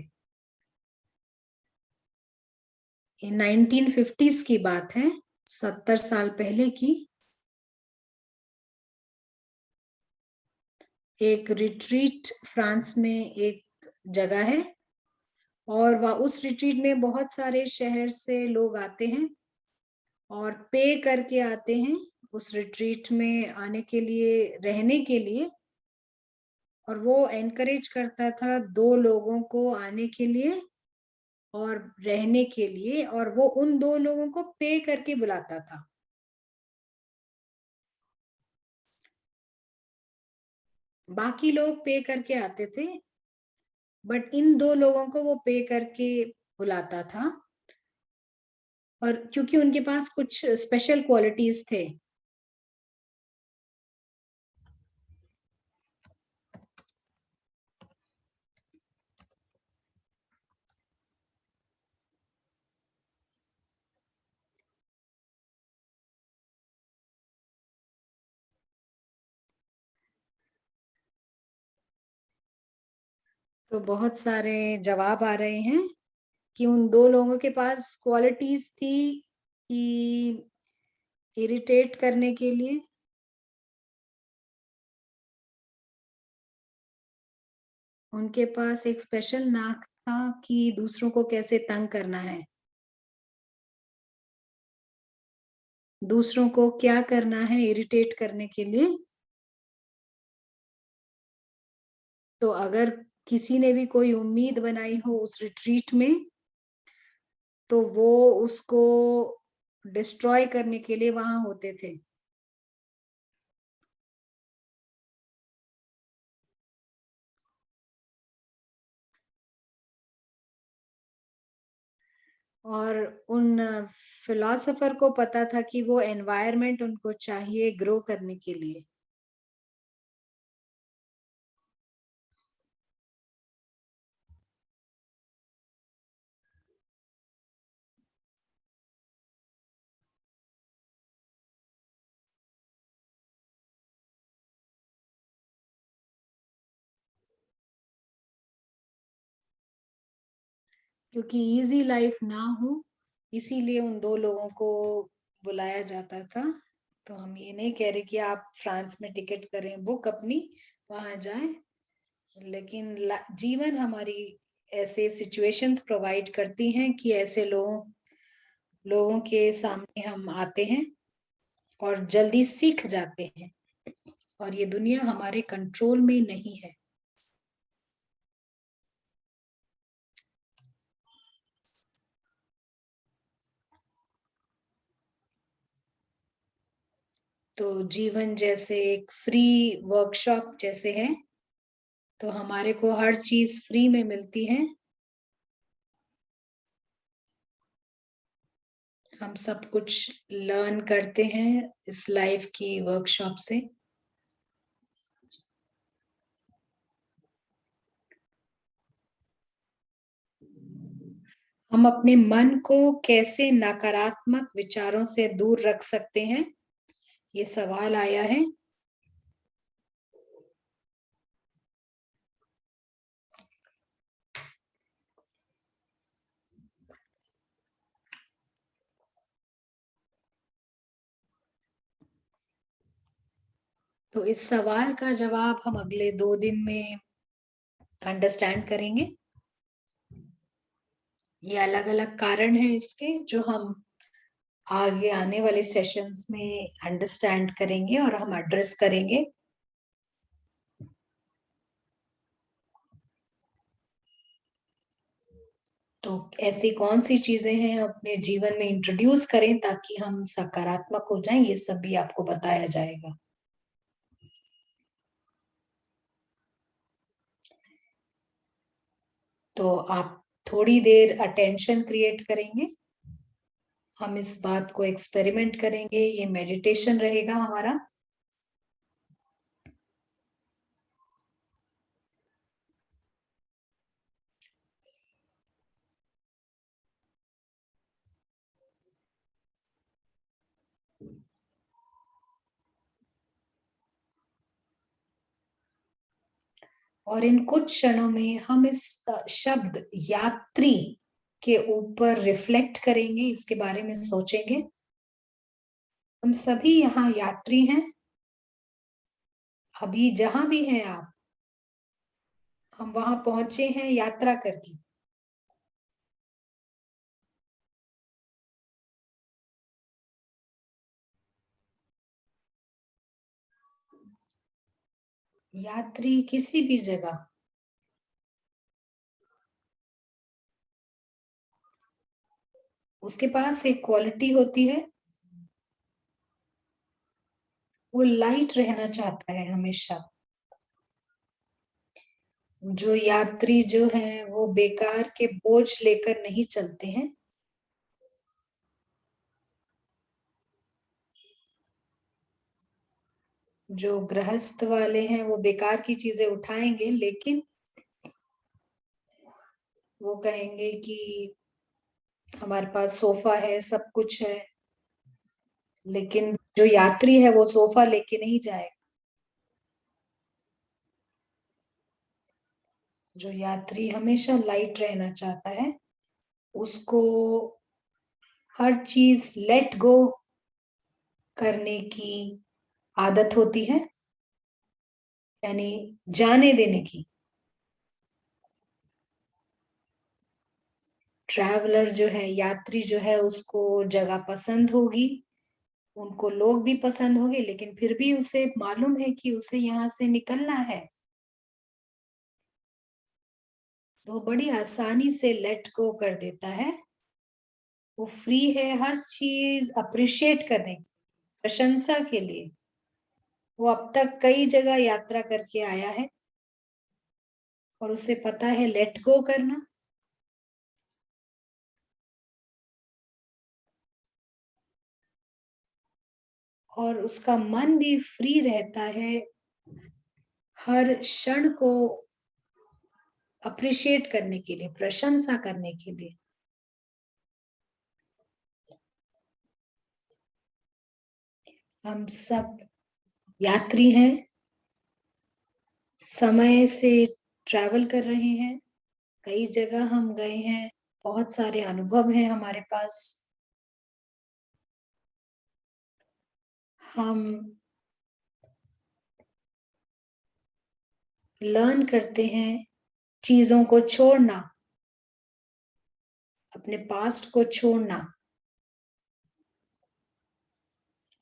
ये 1950s की बात है, 70 साल पहले की। एक रिट्रीट फ्रांस में एक जगह है, और वह उस रिट्रीट में बहुत सारे शहर से लोग आते हैं और पे करके आते हैं उस रिट्रीट में आने के लिए, रहने के लिए। और वो एनकरेज करता था 2 लोगों को आने के लिए और रहने के लिए, और वो उन 2 लोगों को पे करके बुलाता था। बाकी लोग पे करके आते थे, बट इन 2 लोगों को वो पे करके बुलाता था, और क्योंकि उनके पास कुछ स्पेशल क्वालिटीज थे। तो बहुत सारे जवाब आ रहे हैं कि उन दो लोगों के पास क्वालिटीज थी कि इरिटेट करने के लिए। उनके पास एक स्पेशल नाक था कि दूसरों को कैसे तंग करना है, दूसरों को क्या करना है इरिटेट करने के लिए। तो अगर किसी ने भी कोई उम्मीद बनाई हो उस रिट्रीट में, तो वो उसको डिस्ट्रॉय करने के लिए वहां होते थे। और उन फिलोसोफर को पता था कि वो एनवायरनमेंट उनको चाहिए ग्रो करने के लिए। क्योंकि इजी लाइफ ना हो, इसीलिए उन दो लोगों को बुलाया जाता था। तो हम ये नहीं कह रहे कि आप फ्रांस में टिकट करें बुक अपनी, वहां जाएं, लेकिन जीवन हमारी ऐसे सिचुएशंस प्रोवाइड करती हैं कि ऐसे लोगों के सामने हम आते हैं और जल्दी सीख जाते हैं, और ये दुनिया हमारे कंट्रोल में नहीं है। तो जीवन जैसे एक फ्री वर्कशॉप जैसे है, तो हमारे को हर चीज फ्री में मिलती है। हम सब कुछ लर्न करते हैं इस लाइफ की वर्कशॉप से। हम अपने मन को कैसे नकारात्मक विचारों से दूर रख सकते हैं, ये सवाल आया है। तो इस सवाल का जवाब हम अगले 2 दिन में अंडरस्टैंड करेंगे। ये अलग अलग कारण है इसके, जो हम आगे आने वाले सेशंस में अंडरस्टैंड करेंगे और हम एड्रेस करेंगे। तो ऐसी कौन सी चीजें हैं अपने जीवन में इंट्रोड्यूस करें ताकि हम सकारात्मक हो जाएं, ये सब भी आपको बताया जाएगा। तो आप थोड़ी देर अटेंशन क्रिएट करेंगे, हम इस बात को एक्सपेरिमेंट करेंगे, ये मेडिटेशन रहेगा हमारा। और इन कुछ क्षणों में हम इस शब्द यात्री के ऊपर रिफ्लेक्ट करेंगे, इसके बारे में सोचेंगे। हम सभी यहाँ यात्री हैं, अभी जहां भी हैं आप, हम वहां पहुंचे हैं यात्रा करके। यात्री किसी भी जगह, उसके पास एक क्वालिटी होती है, वो लाइट रहना चाहता है हमेशा। जो यात्री जो है वो बेकार के बोझ लेकर नहीं चलते हैं। जो गृहस्थ वाले हैं वो बेकार की चीजें उठाएंगे, लेकिन वो कहेंगे कि हमारे पास सोफा है, सब कुछ है। लेकिन जो यात्री है वो सोफा लेके नहीं जाएगा। जो यात्री हमेशा लाइट रहना चाहता है, उसको हर चीज लेट गो करने की आदत होती है, यानी जाने देने की। ट्रैवलर जो है, यात्री जो है, उसको जगह पसंद होगी, उनको लोग भी पसंद होंगे, लेकिन फिर भी उसे मालूम है कि उसे यहाँ से निकलना है, तो बड़ी आसानी से लेट गो कर देता है। वो फ्री है हर चीज अप्रिशिएट करने की, प्रशंसा के लिए। वो अब तक कई जगह यात्रा करके आया है और उसे पता है लेट गो करना। और उसका मन भी फ्री रहता है हर क्षण को अप्रिशिएट करने के लिए, प्रशंसा करने के लिए। हम सब यात्री हैं, समय से ट्रैवल कर रहे हैं, कई जगह हम गए हैं, बहुत सारे अनुभव हैं हमारे पास। हम लर्न करते हैं चीजों को छोड़ना, अपने पास्ट को छोड़ना,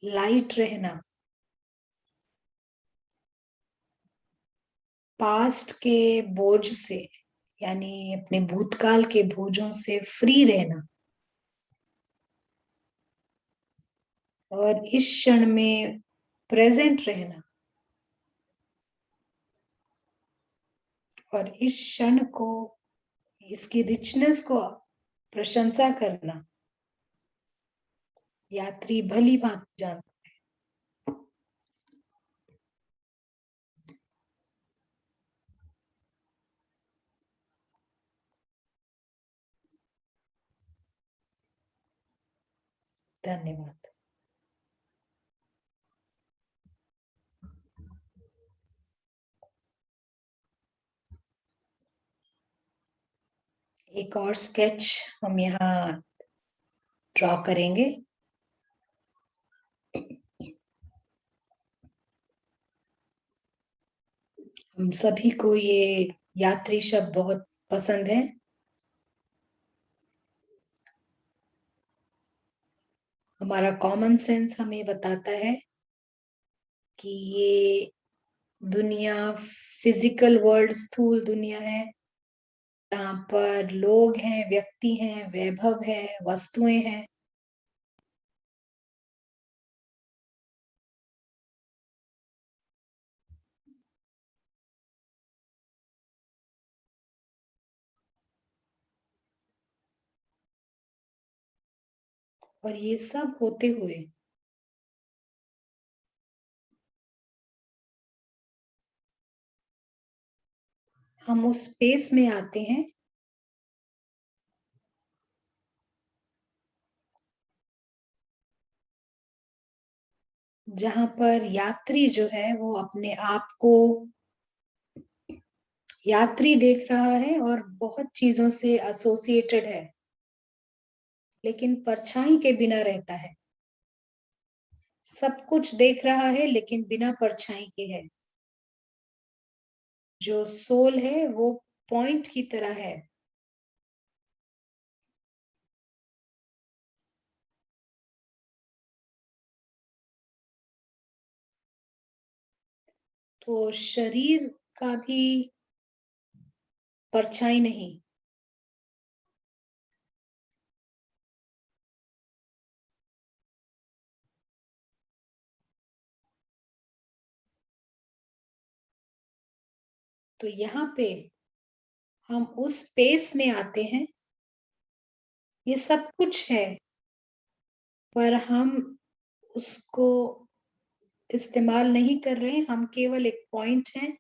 लाइट रहना, पास्ट के बोझ से, यानी अपने भूतकाल के बोझों से फ्री रहना, और इस क्षण में प्रेजेंट रहना, और इस क्षण को, इसकी रिचनेस को प्रशंसा करना यात्री भली भांति जानता। धन्यवाद। एक और स्केच हम यहाँ ड्रॉ करेंगे। हम सभी को ये यात्री शब्द बहुत पसंद है। हमारा कॉमन सेंस हमें बताता है कि ये दुनिया फिजिकल वर्ल्ड, स्थूल दुनिया है, जहाँ पर लोग हैं, व्यक्ति हैं, वैभव है, वस्तुएं हैं। और ये सब होते हुए हम उस स्पेस में आते हैं जहां पर यात्री जो है वो अपने आप को यात्री देख रहा है और बहुत चीजों से एसोसिएटेड है, लेकिन परछाई के बिना रहता है। सब कुछ देख रहा है लेकिन बिना परछाई के है। जो सोल है वो पॉइंट की तरह है। तो शरीर का भी परछाई नहीं। तो यहाँ पे हम उस स्पेस में आते हैं, ये सब कुछ है, पर हम उसको इस्तेमाल नहीं कर रहे हैं, हम केवल एक पॉइंट हैं।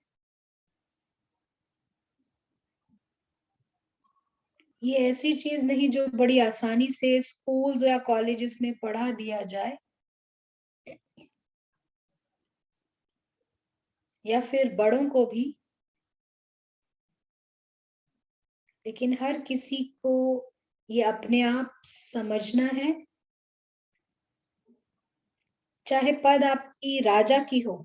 ये ऐसी चीज नहीं जो बड़ी आसानी से स्कूल्स या कॉलेजेस में पढ़ा दिया जाए, या फिर बड़ों को भी, लेकिन हर किसी को ये अपने आप समझना है, चाहे पद आपकी राजा की हो,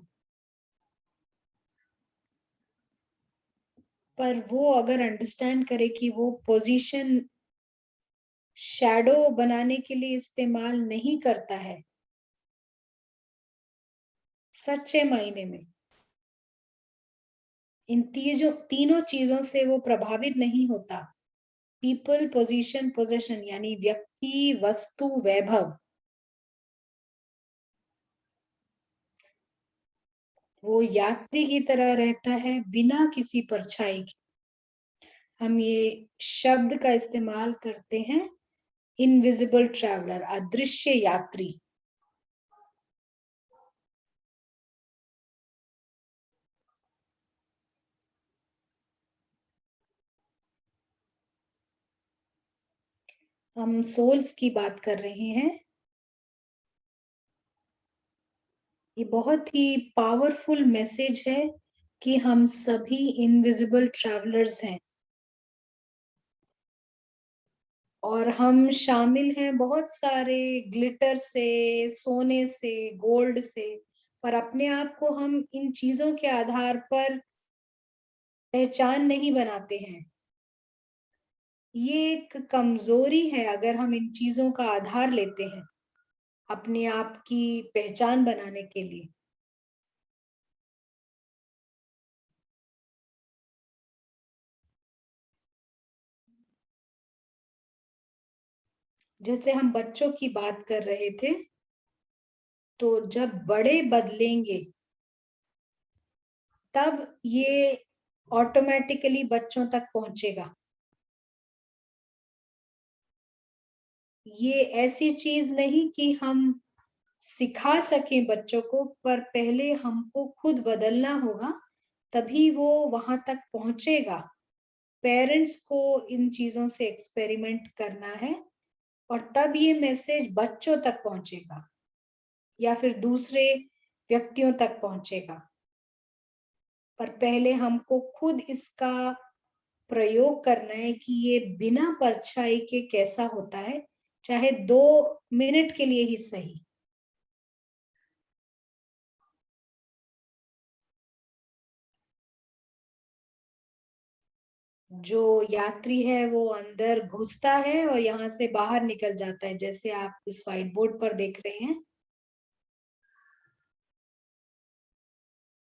पर वो अगर अंडरस्टैंड करे कि वो पोजीशन शैडो बनाने के लिए इस्तेमाल नहीं करता है, सच्चे मायने में इन तीनों चीजों से वो प्रभावित नहीं होता। पीपल, पोजीशन, पोजेशन, यानी व्यक्ति, वस्तु, वैभव, वो यात्री की तरह रहता है बिना किसी परछाई के। हम ये शब्द का इस्तेमाल करते हैं, इनविजिबल ट्रैवलर, अदृश्य यात्री। हम सोल्स की बात कर रहे हैं। ये बहुत ही पावरफुल मैसेज है कि हम सभी इनविजिबल ट्रैवलर्स हैं और हम शामिल हैं बहुत सारे ग्लिटर से, सोने से, गोल्ड से, पर अपने आप को हम इन चीजों के आधार पर पहचान नहीं बनाते हैं। ये एक कमजोरी है अगर हम इन चीजों का आधार लेते हैं अपने आप की पहचान बनाने के लिए। जैसे हम बच्चों की बात कर रहे थे, तो जब बड़े बदलेंगे तब ये ऑटोमेटिकली बच्चों तक पहुंचेगा। ये ऐसी चीज नहीं कि हम सिखा सकें बच्चों को, पर पहले हमको खुद बदलना होगा, तभी वो वहां तक पहुंचेगा। पेरेंट्स को इन चीजों से एक्सपेरिमेंट करना है और तब ये मैसेज बच्चों तक पहुंचेगा या फिर दूसरे व्यक्तियों तक पहुंचेगा। पर पहले हमको खुद इसका प्रयोग करना है कि ये बिना परछाई के कैसा होता है, चाहे 2 मिनट के लिए ही सही। जो यात्री है वो अंदर घुसता है और यहाँ से बाहर निकल जाता है, जैसे आप इस व्हाइट बोर्ड पर देख रहे हैं।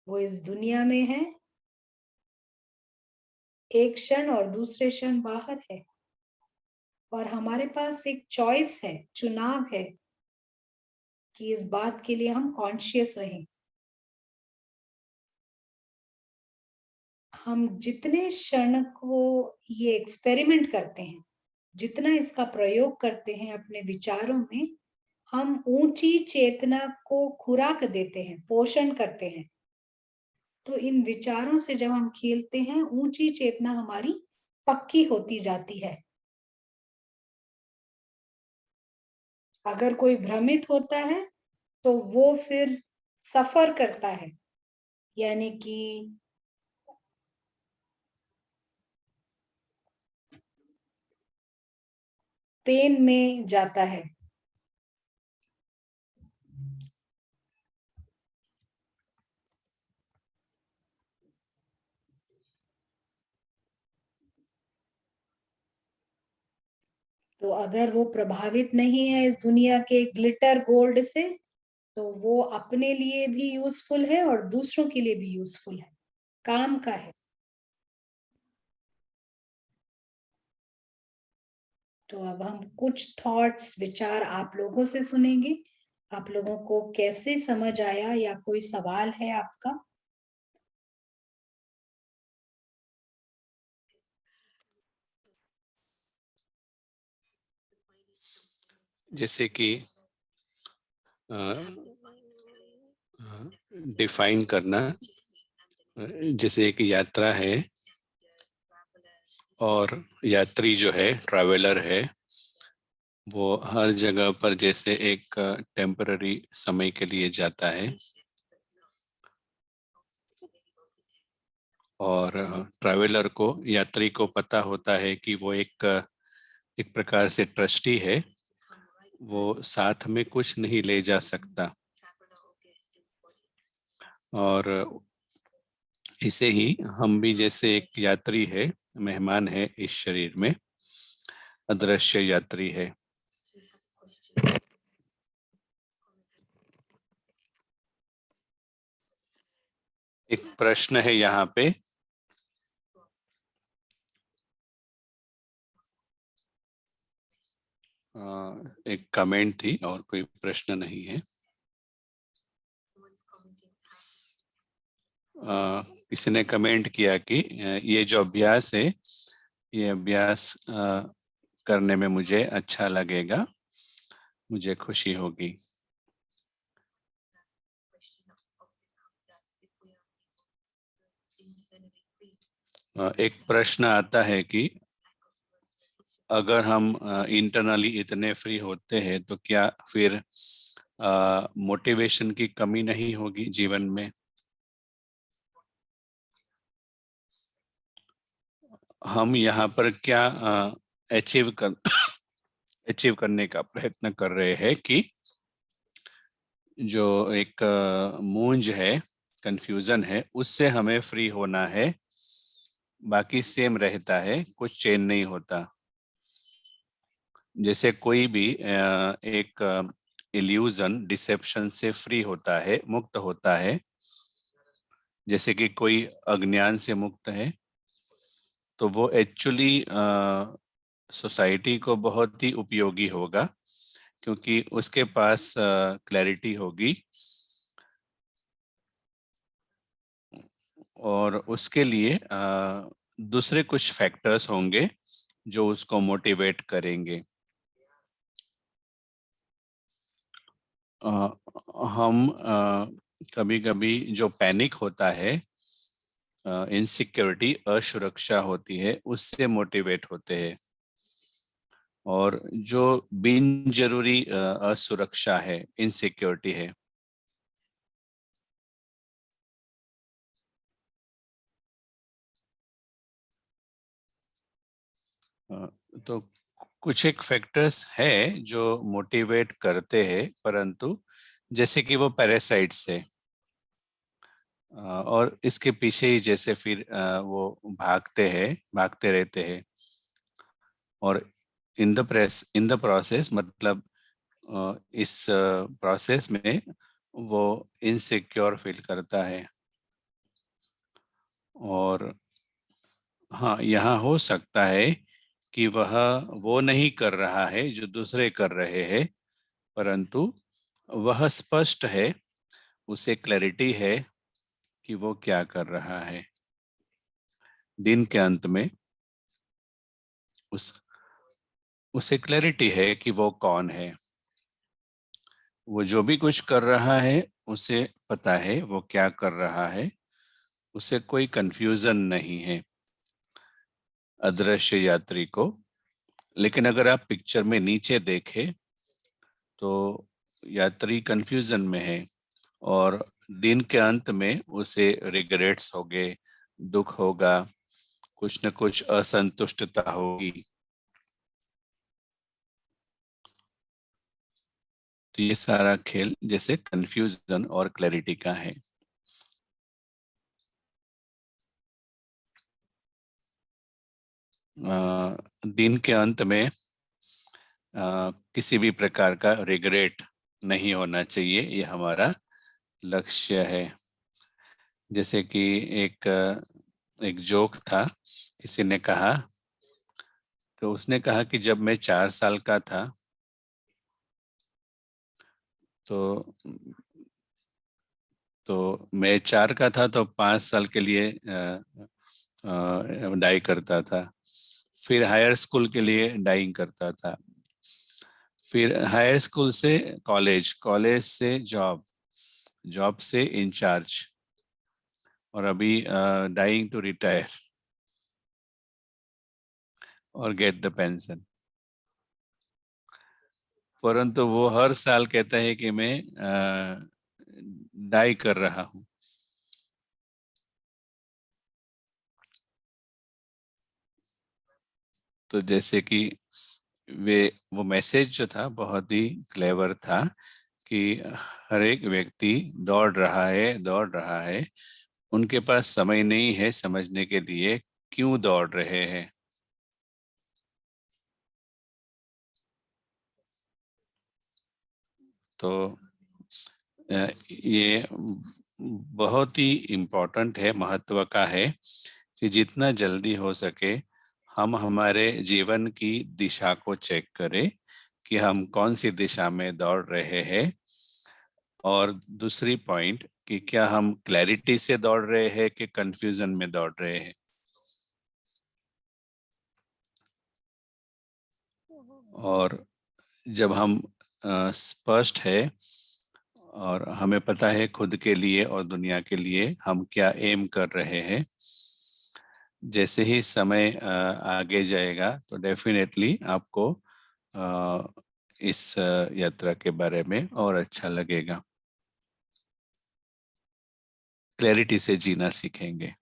वो इस दुनिया में है एक क्षण और दूसरे क्षण बाहर है, और हमारे पास एक चॉइस है, चुनाव है कि इस बात के लिए हम कॉन्शियस रहें। हम जितने क्षण को ये एक्सपेरिमेंट करते हैं, जितना इसका प्रयोग करते हैं अपने विचारों में, हम ऊंची चेतना को खुराक देते हैं, पोषण करते हैं। तो इन विचारों से जब हम खेलते हैं, ऊंची चेतना हमारी पक्की होती जाती है। अगर कोई भ्रमित होता है तो वो फिर सफर करता है, यानी कि पेन में जाता है। तो अगर वो प्रभावित नहीं है इस दुनिया के ग्लिटर गोल्ड से, तो वो अपने लिए भी यूजफुल है और दूसरों के लिए भी यूजफुल है, काम का है। तो अब हम कुछ थॉट्स, विचार आप लोगों से सुनेंगे। आप लोगों को कैसे समझ आया, या कोई सवाल है आपका? जैसे कि डिफाइन करना, जैसे एक यात्रा है और यात्री जो है, ट्रैवलर है, वो हर जगह पर जैसे एक टेम्पररी समय के लिए जाता है, और ट्रैवलर को, यात्री को पता होता है कि वो एक एक प्रकार से ट्रस्टी है, वो साथ में कुछ नहीं ले जा सकता, और इसे ही हम भी जैसे एक यात्री है, मेहमान है इस शरीर में, अदृश्य यात्री है। एक प्रश्न है यहाँ पे, एक कमेंट थी और कोई प्रश्न नहीं है। किसी ने कमेंट किया कि ये जो अभ्यास है, ये अभ्यास करने में मुझे अच्छा लगेगा, मुझे खुशी होगी। एक प्रश्न आता है कि अगर हम इंटरनली इतने फ्री होते हैं तो क्या फिर मोटिवेशन की कमी नहीं होगी जीवन में? हम यहाँ पर क्या अचीव करने का प्रयत्न कर रहे हैं कि जो एक मूंज है, कंफ्यूजन है, उससे हमें फ्री होना है। बाकी सेम रहता है, कुछ चेंज नहीं होता। जैसे कोई भी एक इल्यूजन, डिसेप्शन से फ्री होता है, मुक्त होता है, जैसे कि कोई अज्ञान से मुक्त है, तो वो एक्चुअली सोसाइटी को बहुत ही उपयोगी होगा, क्योंकि उसके पास क्लैरिटी होगी, और उसके लिए दूसरे कुछ फैक्टर्स होंगे जो उसको मोटिवेट करेंगे। हम कभी कभी जो पैनिक होता है, इनसिक्योरिटी, असुरक्षा होती है, उससे मोटिवेट होते हैं। और जो बिन जरूरी असुरक्षा है, इनसिक्योरिटी है, तो कुछ एक फैक्टर्स है जो मोटिवेट करते हैं, परंतु जैसे कि वो पैरासाइट्स है, और इसके पीछे ही जैसे फिर वो भागते रहते हैं, और इन द प्रोसेस, मतलब इस प्रोसेस में वो इनसिक्योर फील करता है। और हाँ, यहाँ हो सकता है कि वह वो नहीं कर रहा है जो दूसरे कर रहे हैं, परंतु वह स्पष्ट है, उसे क्लैरिटी है कि वो क्या कर रहा है। दिन के अंत में उस उसे क्लैरिटी है कि वो कौन है। वो जो भी कुछ कर रहा है, उसे पता है वो क्या कर रहा है, उसे कोई कंफ्यूजन नहीं है, अदृश्य यात्री को। लेकिन अगर आप पिक्चर में नीचे देखें तो यात्री कंफ्यूजन में है, और दिन के अंत में उसे रिग्रेट्स होंगे, दुख होगा, कुछ न कुछ असंतुष्टता होगी। तो ये सारा खेल जैसे कंफ्यूजन और क्लैरिटी का है। दिन के अंत में किसी भी प्रकार का रिग्रेट नहीं होना चाहिए, ये हमारा लक्ष्य है। जैसे कि एक एक जोक था, किसी ने कहा, तो उसने कहा कि जब मैं 4 साल का था, तो मैं 4 का था तो 5 साल के लिए डाई करता था, फिर हायर स्कूल के लिए डाइंग करता था, फिर हायर स्कूल से कॉलेज, कॉलेज से जॉब, जॉब से इंचार्ज, और अभी डाइंग टू रिटायर और गेट द पेंशन। परंतु वो हर साल कहता है कि मैं डाई कर रहा हूँ। तो जैसे कि वो मैसेज जो था बहुत ही क्लेवर था कि हर एक व्यक्ति दौड़ रहा है, उनके पास समय नहीं है समझने के लिए क्यों दौड़ रहे हैं। तो ये बहुत ही इम्पोर्टेंट है, महत्व का है कि जितना जल्दी हो सके हम हमारे जीवन की दिशा को चेक करें कि हम कौन सी दिशा में दौड़ रहे हैं। और दूसरी पॉइंट कि क्या हम क्लैरिटी से दौड़ रहे हैं कि कंफ्यूजन में दौड़ रहे हैं। और जब हम स्पष्ट है और हमें पता है खुद के लिए और दुनिया के लिए हम क्या एम कर रहे हैं, जैसे ही समय आगे जाएगा तो डेफिनेटली आपको इस यात्रा के बारे में और अच्छा लगेगा, क्लैरिटी से जीना सीखेंगे।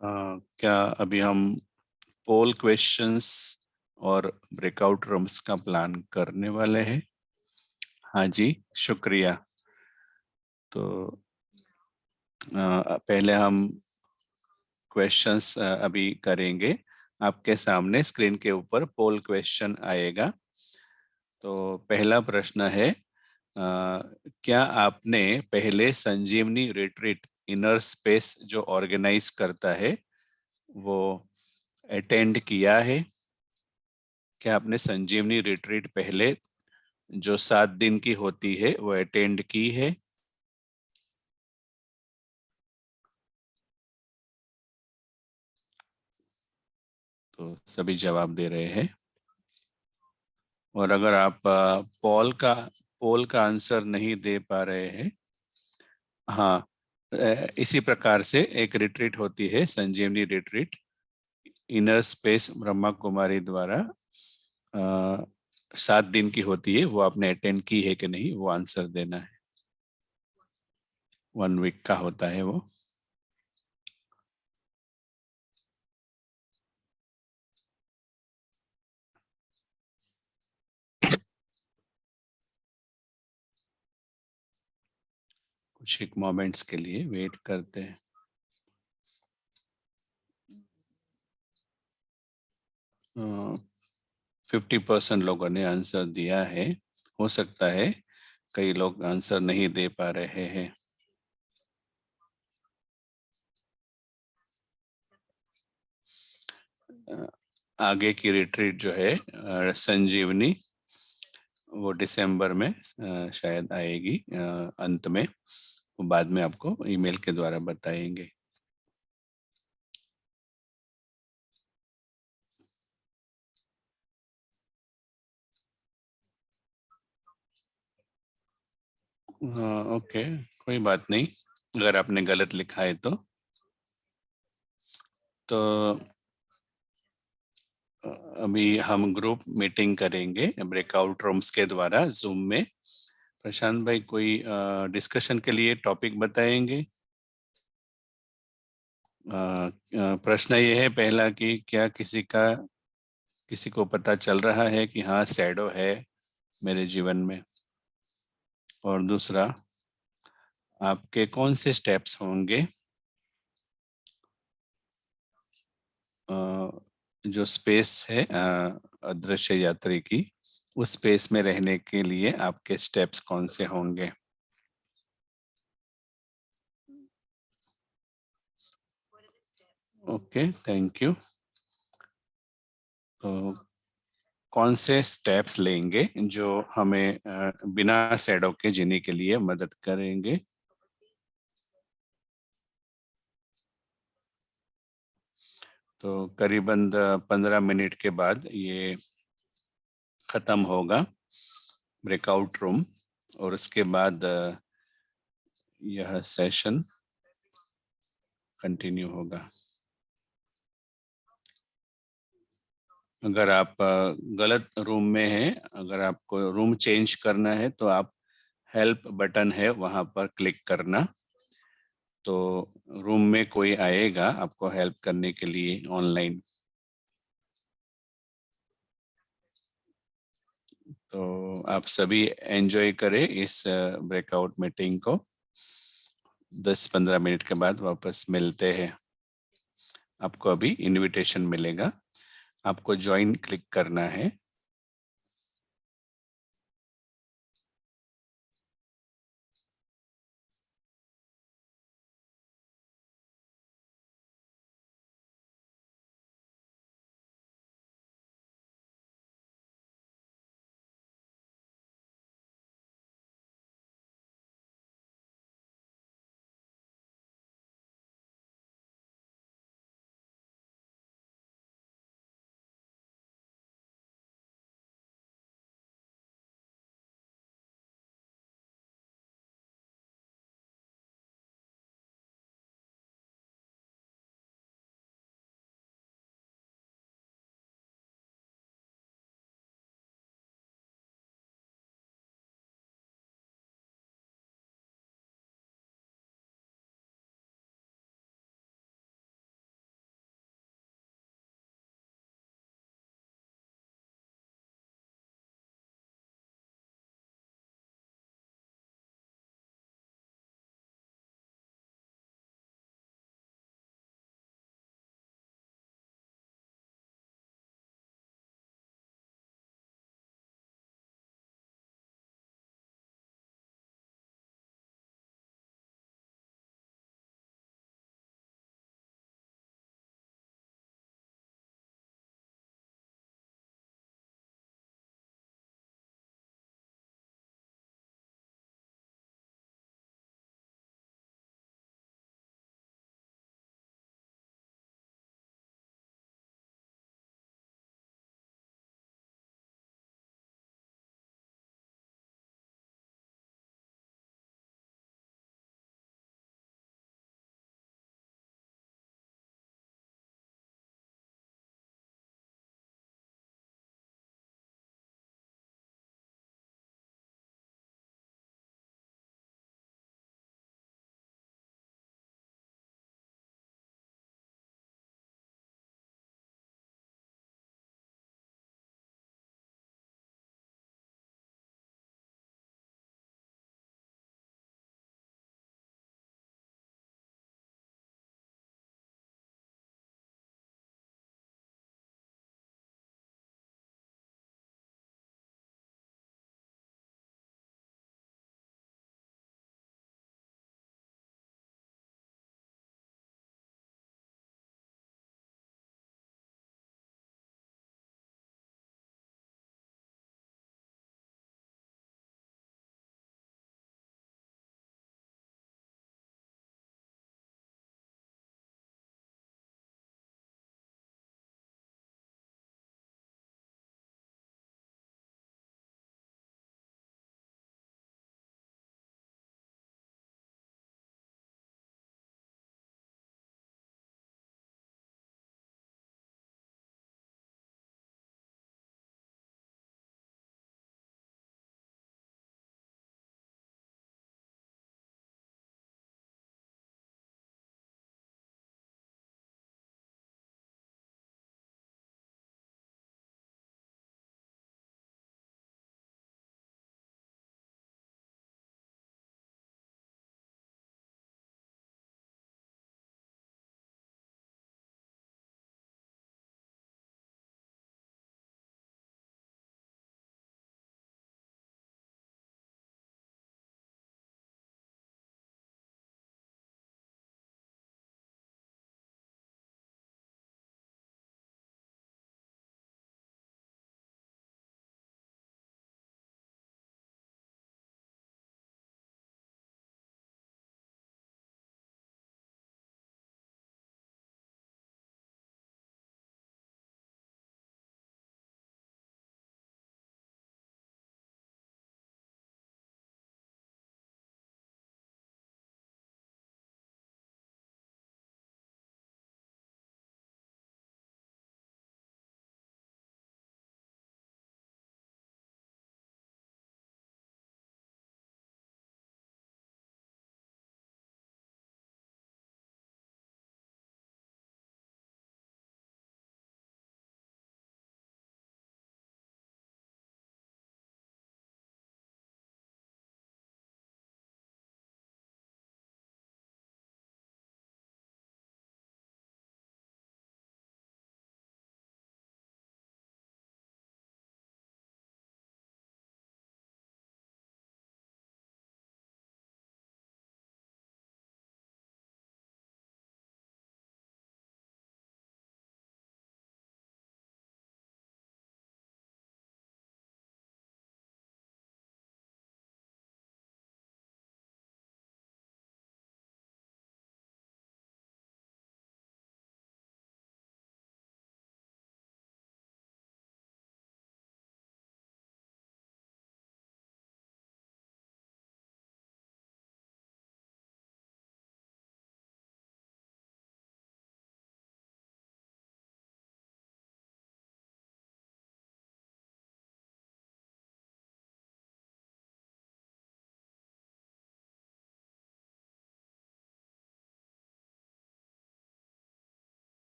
क्या अभी हम पोल क्वेश्चंस और ब्रेकआउट रूम्स का प्लान करने वाले हैं? हाँ जी, शुक्रिया। तो पहले हम क्वेश्चंस अभी करेंगे। आपके सामने स्क्रीन के ऊपर पोल क्वेश्चन आएगा। तो पहला प्रश्न है, क्या आपने पहले संजीवनी रिट्रीट इनर स्पेस जो ऑर्गेनाइज करता है वो अटेंड किया है? क्या आपने संजीवनी रिट्रीट पहले जो 7 दिन की होती है वो अटेंड की है? तो सभी जवाब दे रहे हैं। और अगर आप पोल का आंसर नहीं दे पा रहे हैं, हाँ, इसी प्रकार से एक रिट्रीट होती है संजीवनी retreat inner space Brahma Kumari द्वारा 7 दिन की होती है, वो आपने अटेंड की है कि नहीं वो आंसर देना है। 1 वीक का होता है वो। कुछ एक मोमेंट्स के लिए वेट करते हैं। अ, 50% लोगों ने आंसर दिया है। हो सकता है कई लोग आंसर नहीं दे पा रहे हैं। आगे की रिट्रीट जो है संजीवनी, वो दिसंबर में शायद आएगी अंत में, वो बाद में आपको ईमेल के द्वारा बताएंगे। ओके, कोई बात नहीं, अगर आपने गलत लिखा है तो अभी हम ग्रुप मीटिंग करेंगे ब्रेकआउट रूम्स के द्वारा जूम में। प्रशांत भाई कोई डिस्कशन के लिए टॉपिक बताएंगे? प्रश्न ये है पहला कि क्या किसी को पता चल रहा है कि हाँ शैडो है मेरे जीवन में? और दूसरा, आपके कौन से स्टेप्स होंगे जो स्पेस है अदृश्य यात्री की, उस स्पेस में रहने के लिए आपके स्टेप्स कौन से होंगे? Okay, thank you. तो कौन से स्टेप्स लेंगे जो हमें बिना शैडो के जीने के लिए मदद करेंगे? तो करीबन 15 मिनट के बाद ये खत्म होगा ब्रेकआउट रूम, और उसके बाद यह सेशन कंटिन्यू होगा। अगर आप गलत रूम में हैं, अगर आपको रूम चेंज करना है तो आप हेल्प बटन है वहां पर क्लिक करना। तो रूम में कोई आएगा आपको हेल्प करने के लिए ऑनलाइन। तो आप सभी एंजॉय करें इस ब्रेकआउट मीटिंग को। 10-15 मिनट के बाद वापस मिलते हैं। आपको अभी इनविटेशन मिलेगा, आपको ज्वाइन क्लिक करना है।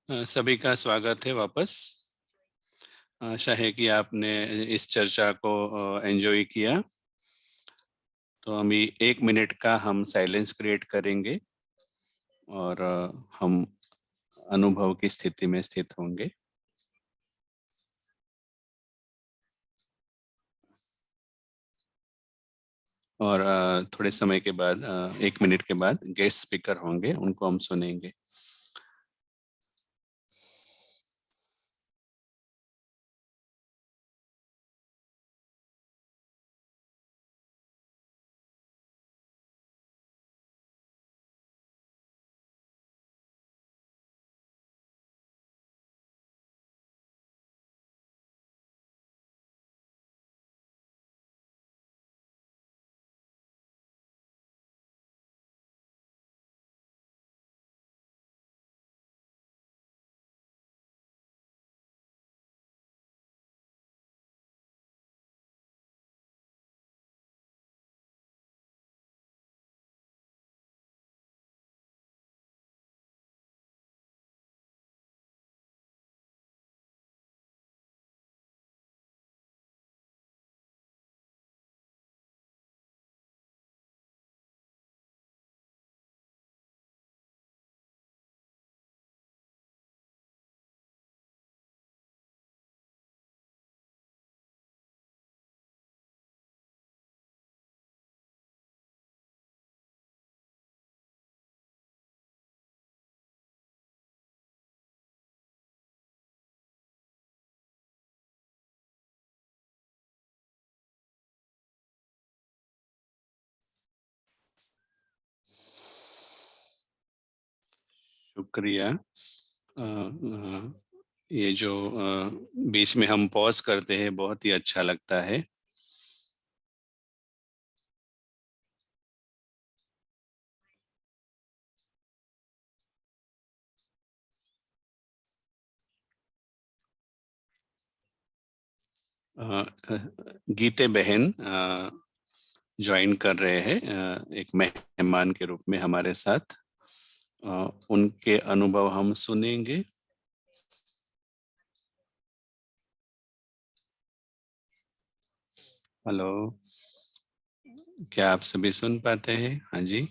सभी का स्वागत है वापस। आशा है कि आपने इस चर्चा को एंजॉय किया। तो अभी 1 मिनट का हम साइलेंस क्रिएट करेंगे और हम अनुभव की स्थिति में स्थित होंगे। और थोड़े समय के बाद 1 मिनट के बाद गेस्ट स्पीकर होंगे, उनको हम सुनेंगे। शुक्रिया। ये जो बीच में हम पॉज करते हैं, बहुत ही अच्छा लगता है। गीते बहन ज्वाइन कर रहे हैं एक मेहमान के रूप में हमारे साथ। उनके अनुभव हम सुनेंगे। हेलो, क्या आप सभी सुन पाते हैं? हाँ जी।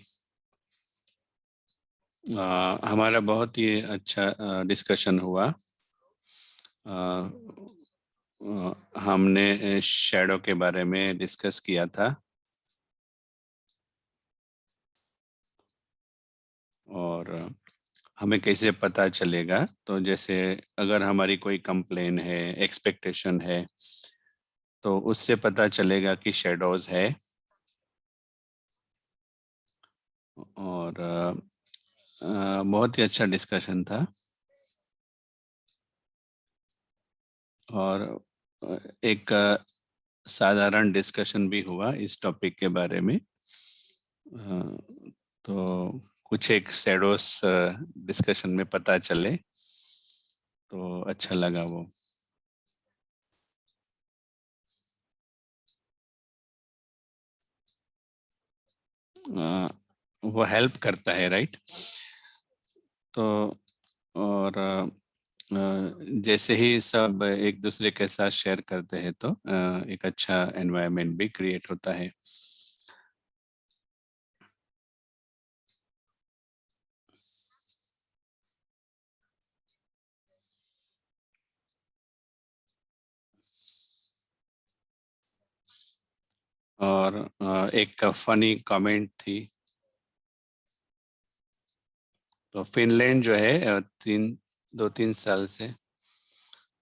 हमारा बहुत ही अच्छा डिस्कशन हुआ। अ, हमने शैडो के बारे में डिस्कस किया था और हमें कैसे पता चलेगा। तो जैसे अगर हमारी कोई कंप्लेन है, एक्सपेक्टेशन है, तो उससे पता चलेगा कि शैडोज है। और बहुत ही अच्छा डिस्कशन था। और एक साधारण डिस्कशन भी हुआ इस टॉपिक के बारे में। तो कुछ एक शैडोस डिस्कशन में पता चले, तो अच्छा लगा वो। वो हेल्प करता है, राइट। तो और जैसे ही सब एक दूसरे के साथ शेयर करते हैं, तो एक अच्छा एनवायरनमेंट भी क्रिएट होता है। और एक फनी कमेंट थी। तो फिनलैंड जो है 2-3 साल से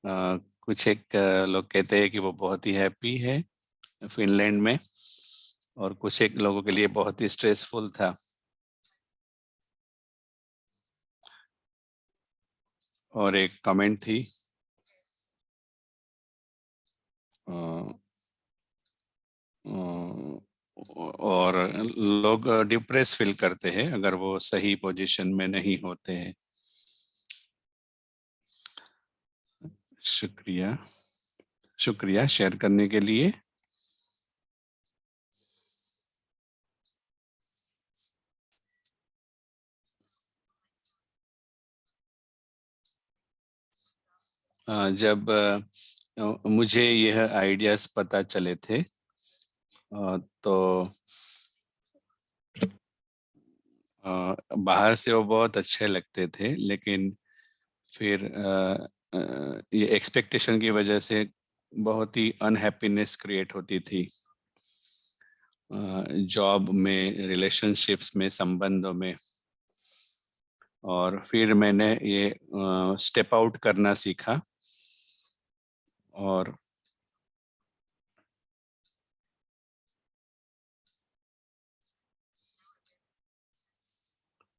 कुछ एक लोग कहते हैं कि वो बहुत ही हैप्पी है फिनलैंड में, और कुछ एक लोगों के लिए बहुत ही स्ट्रेसफुल था। और एक कमेंट थी, अ, अ, और लोग डिप्रेस फील करते हैं अगर वो सही पोजीशन में नहीं होते हैं। शुक्रिया, शुक्रिया शेयर करने के लिए। जब मुझे यह आइडियाज पता चले थे तो बाहर से वो बहुत अच्छे लगते थे, लेकिन फिर ये एक्सपेक्टेशन की वजह से बहुत ही अनहैप्पीनेस क्रिएट होती थी जॉब में, रिलेशनशिप्स में, संबंधों में। और फिर मैंने ये स्टेप आउट करना सीखा और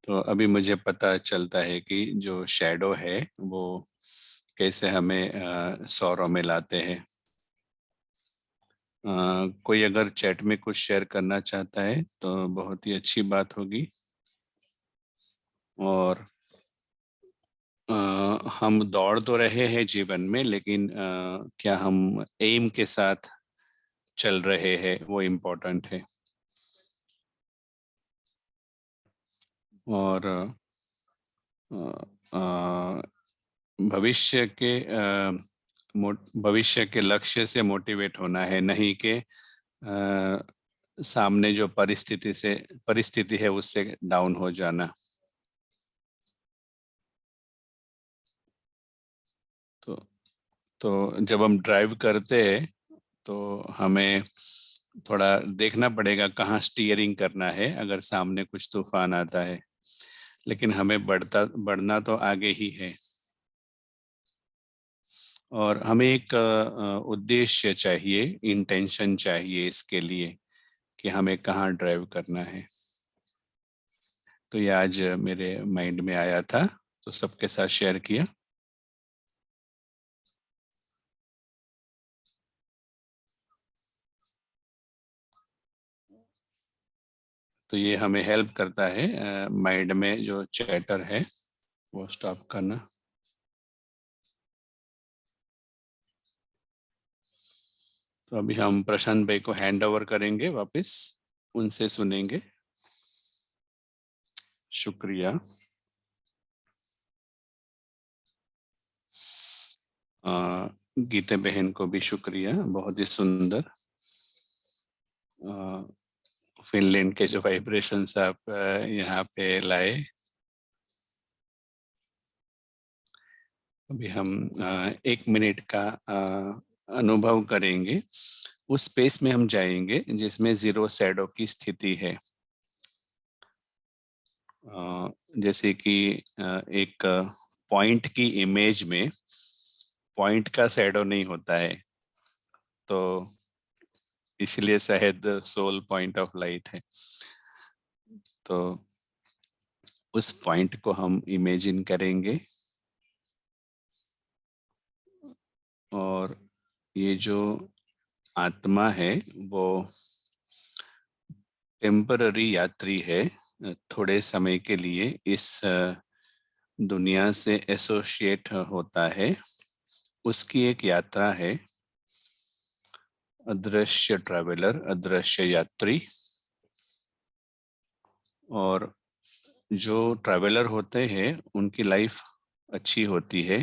तो अभी मुझे पता चलता है कि जो शैडो है वो कैसे हमें सौरों में लाते हैं। कोई अगर चैट में कुछ शेयर करना चाहता है तो बहुत ही अच्छी बात होगी। और हम दौड़ तो रहे हैं जीवन में, लेकिन क्या हम एम के साथ चल रहे हैं, वो इम्पोर्टेंट है। और भविष्य के भविष्य के लक्ष्य से मोटिवेट होना है, नहीं कि सामने जो परिस्थिति है उससे डाउन हो जाना। तो जब हम ड्राइव करते हैं तो हमें थोड़ा देखना पड़ेगा कहाँ स्टीयरिंग करना है अगर सामने कुछ तूफान आता है, लेकिन हमें बढ़ना तो आगे ही है। और हमें एक उद्देश्य चाहिए, इंटेंशन चाहिए इसके लिए कि हमें कहाँ ड्राइव करना है। तो ये आज मेरे माइंड में आया था तो सबके साथ शेयर किया। तो ये हमें हेल्प करता है माइंड में जो चैटर है वो स्टॉप करना। तो अभी हम प्रशांत भाई को हैंड ओवर करेंगे, वापस उनसे सुनेंगे। शुक्रिया। गीता बहन को भी शुक्रिया, बहुत ही सुंदर फिनलैंड के जो वाइब्रेशंस आप यहाँ पे लाए। अभी हम 1 मिनट का अनुभव करेंगे। उस स्पेस में हम जाएंगे जिसमें जीरो शैडो की स्थिति है। जैसे कि एक पॉइंट की इमेज में पॉइंट का शैडो नहीं होता है, तो इसलिए शायद सोल पॉइंट ऑफ लाइट है। तो उस पॉइंट को हम इमेजिन करेंगे और ये जो आत्मा है वो टेम्पररी यात्री है, थोड़े समय के लिए इस दुनिया से एसोसिएट होता है। उसकी एक यात्रा है, अदृश्य ट्रैवलर, अदृश्य यात्री। और जो ट्रैवलर होते हैं उनकी लाइफ अच्छी होती है।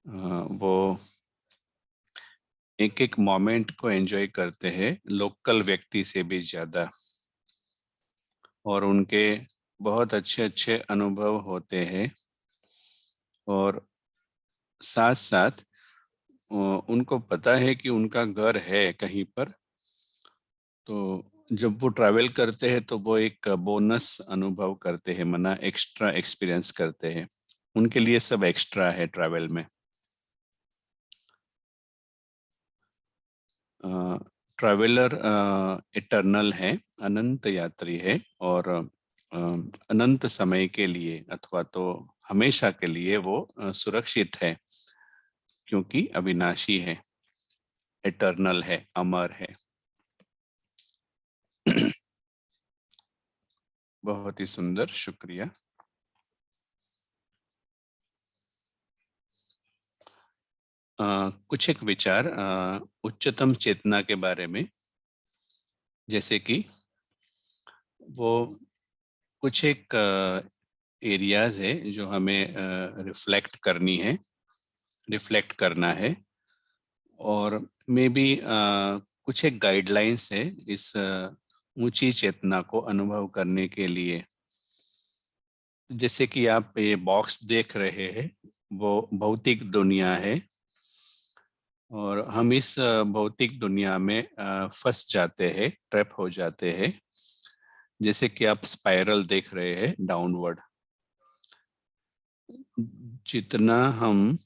वो एक एक मोमेंट को एंजॉय करते हैं, लोकल व्यक्ति से भी ज्यादा। और उनके बहुत अच्छे अच्छे अनुभव होते हैं। और साथ साथ उनको पता है कि उनका घर है कहीं पर। तो जब वो ट्रैवल करते हैं तो वो एक बोनस अनुभव करते हैं, मना एक्स्ट्रा एक्सपीरियंस करते हैं। उनके लिए सब एक्स्ट्रा है ट्रैवल में। ट्रैवलर इटर्नल है, अनंत यात्री है। और अनंत समय के लिए अथवा तो हमेशा के लिए वो सुरक्षित है, क्योंकि अविनाशी है, इटर्नल है, अमर है। बहुत ही सुंदर, शुक्रिया। कुछ एक विचार उच्चतम चेतना के बारे में। जैसे कि वो कुछ एक एरियाज है जो हमें रिफ्लेक्ट करनी है। रिफ्लेक्ट करना है, और मे बी कुछ एक गाइडलाइंस है इस ऊंची चेतना को अनुभव करने के लिए। जैसे कि आप ये बॉक्स देख रहे हैं, वो भौतिक दुनिया है, और हम इस भौतिक दुनिया में फंस जाते हैं, ट्रैप हो जाते हैं। जैसे कि आप स्पाइरल देख रहे हैं डाउनवर्ड। जितना हम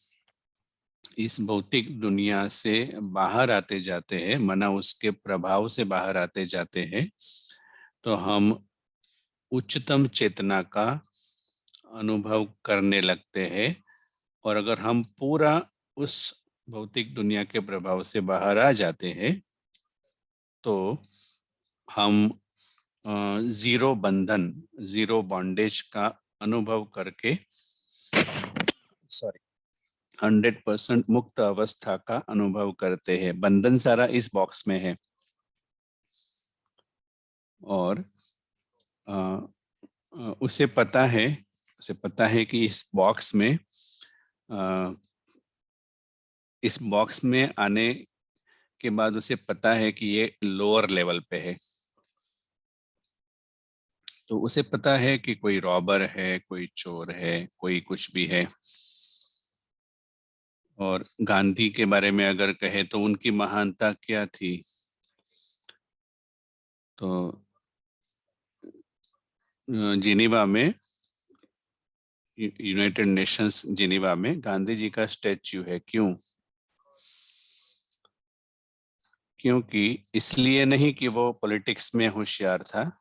इस भौतिक दुनिया से बाहर आते जाते हैं, माना उसके प्रभाव से बाहर आते जाते हैं, तो हम उच्चतम चेतना का अनुभव करने लगते हैं। और अगर हम पूरा उस भौतिक दुनिया के प्रभाव से बाहर आ जाते हैं, तो हम जीरो बंधन, जीरो बॉन्डेज का अनुभव करके, सॉरी, 100% मुक्त अवस्था का अनुभव करते हैं। बंधन सारा इस बॉक्स में है, और उसे पता है कि इस बॉक्स में आने के बाद उसे पता है कि ये लोअर लेवल पे है। तो उसे पता है कि कोई रॉबर है, कोई चोर है, कोई कुछ भी है। और गांधी के बारे में अगर कहे तो उनकी महानता क्या थी? तो जिनीवा में, यूनाइटेड नेशंस जिनीवा में गांधी जी का स्टैच्यू है। क्यों? क्योंकि इसलिए नहीं कि वो पॉलिटिक्स में होशियार था,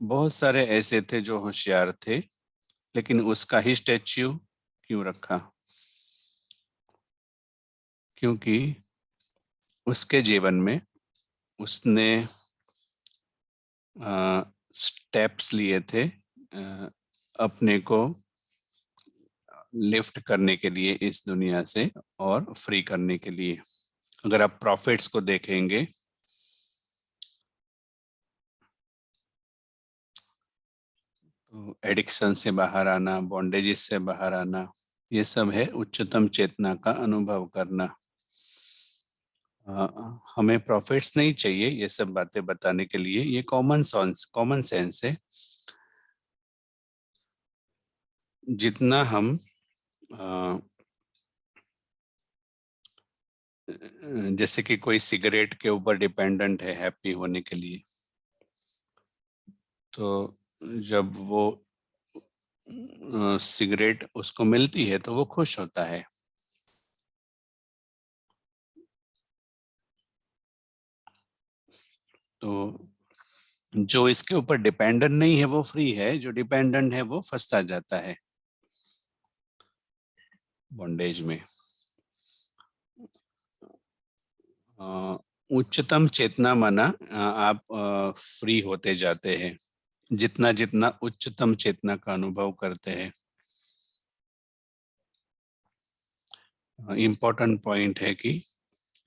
बहुत सारे ऐसे थे जो होशियार थे, लेकिन उसका ही स्टैच्यू क्यों रखा? क्योंकि उसके जीवन में उसने स्टेप्स लिए थे अपने को लिफ्ट करने के लिए इस दुनिया से, और फ्री करने के लिए। अगर आप प्रॉफिट्स को देखेंगे, तो एडिक्शन से बाहर आना, बॉन्डेजेस से बाहर आना, ये सब है उच्चतम चेतना का अनुभव करना। हमें प्रॉफिट्स नहीं चाहिए ये सब बातें बताने के लिए, ये कॉमन सेंस है। जितना हम जैसे कि कोई सिगरेट के ऊपर डिपेंडेंट है हैप्पी होने के लिए, तो जब वो सिगरेट उसको मिलती है तो वो खुश होता है। तो जो इसके ऊपर डिपेंडेंट नहीं है वो फ्री है, जो डिपेंडेंट है वो फंसता जाता है बॉन्डेज में। उच्चतम चेतना माना आप फ्री होते जाते हैं जितना जितना उच्चतम चेतना का अनुभव करते हैं। इम्पोर्टेंट पॉइंट है कि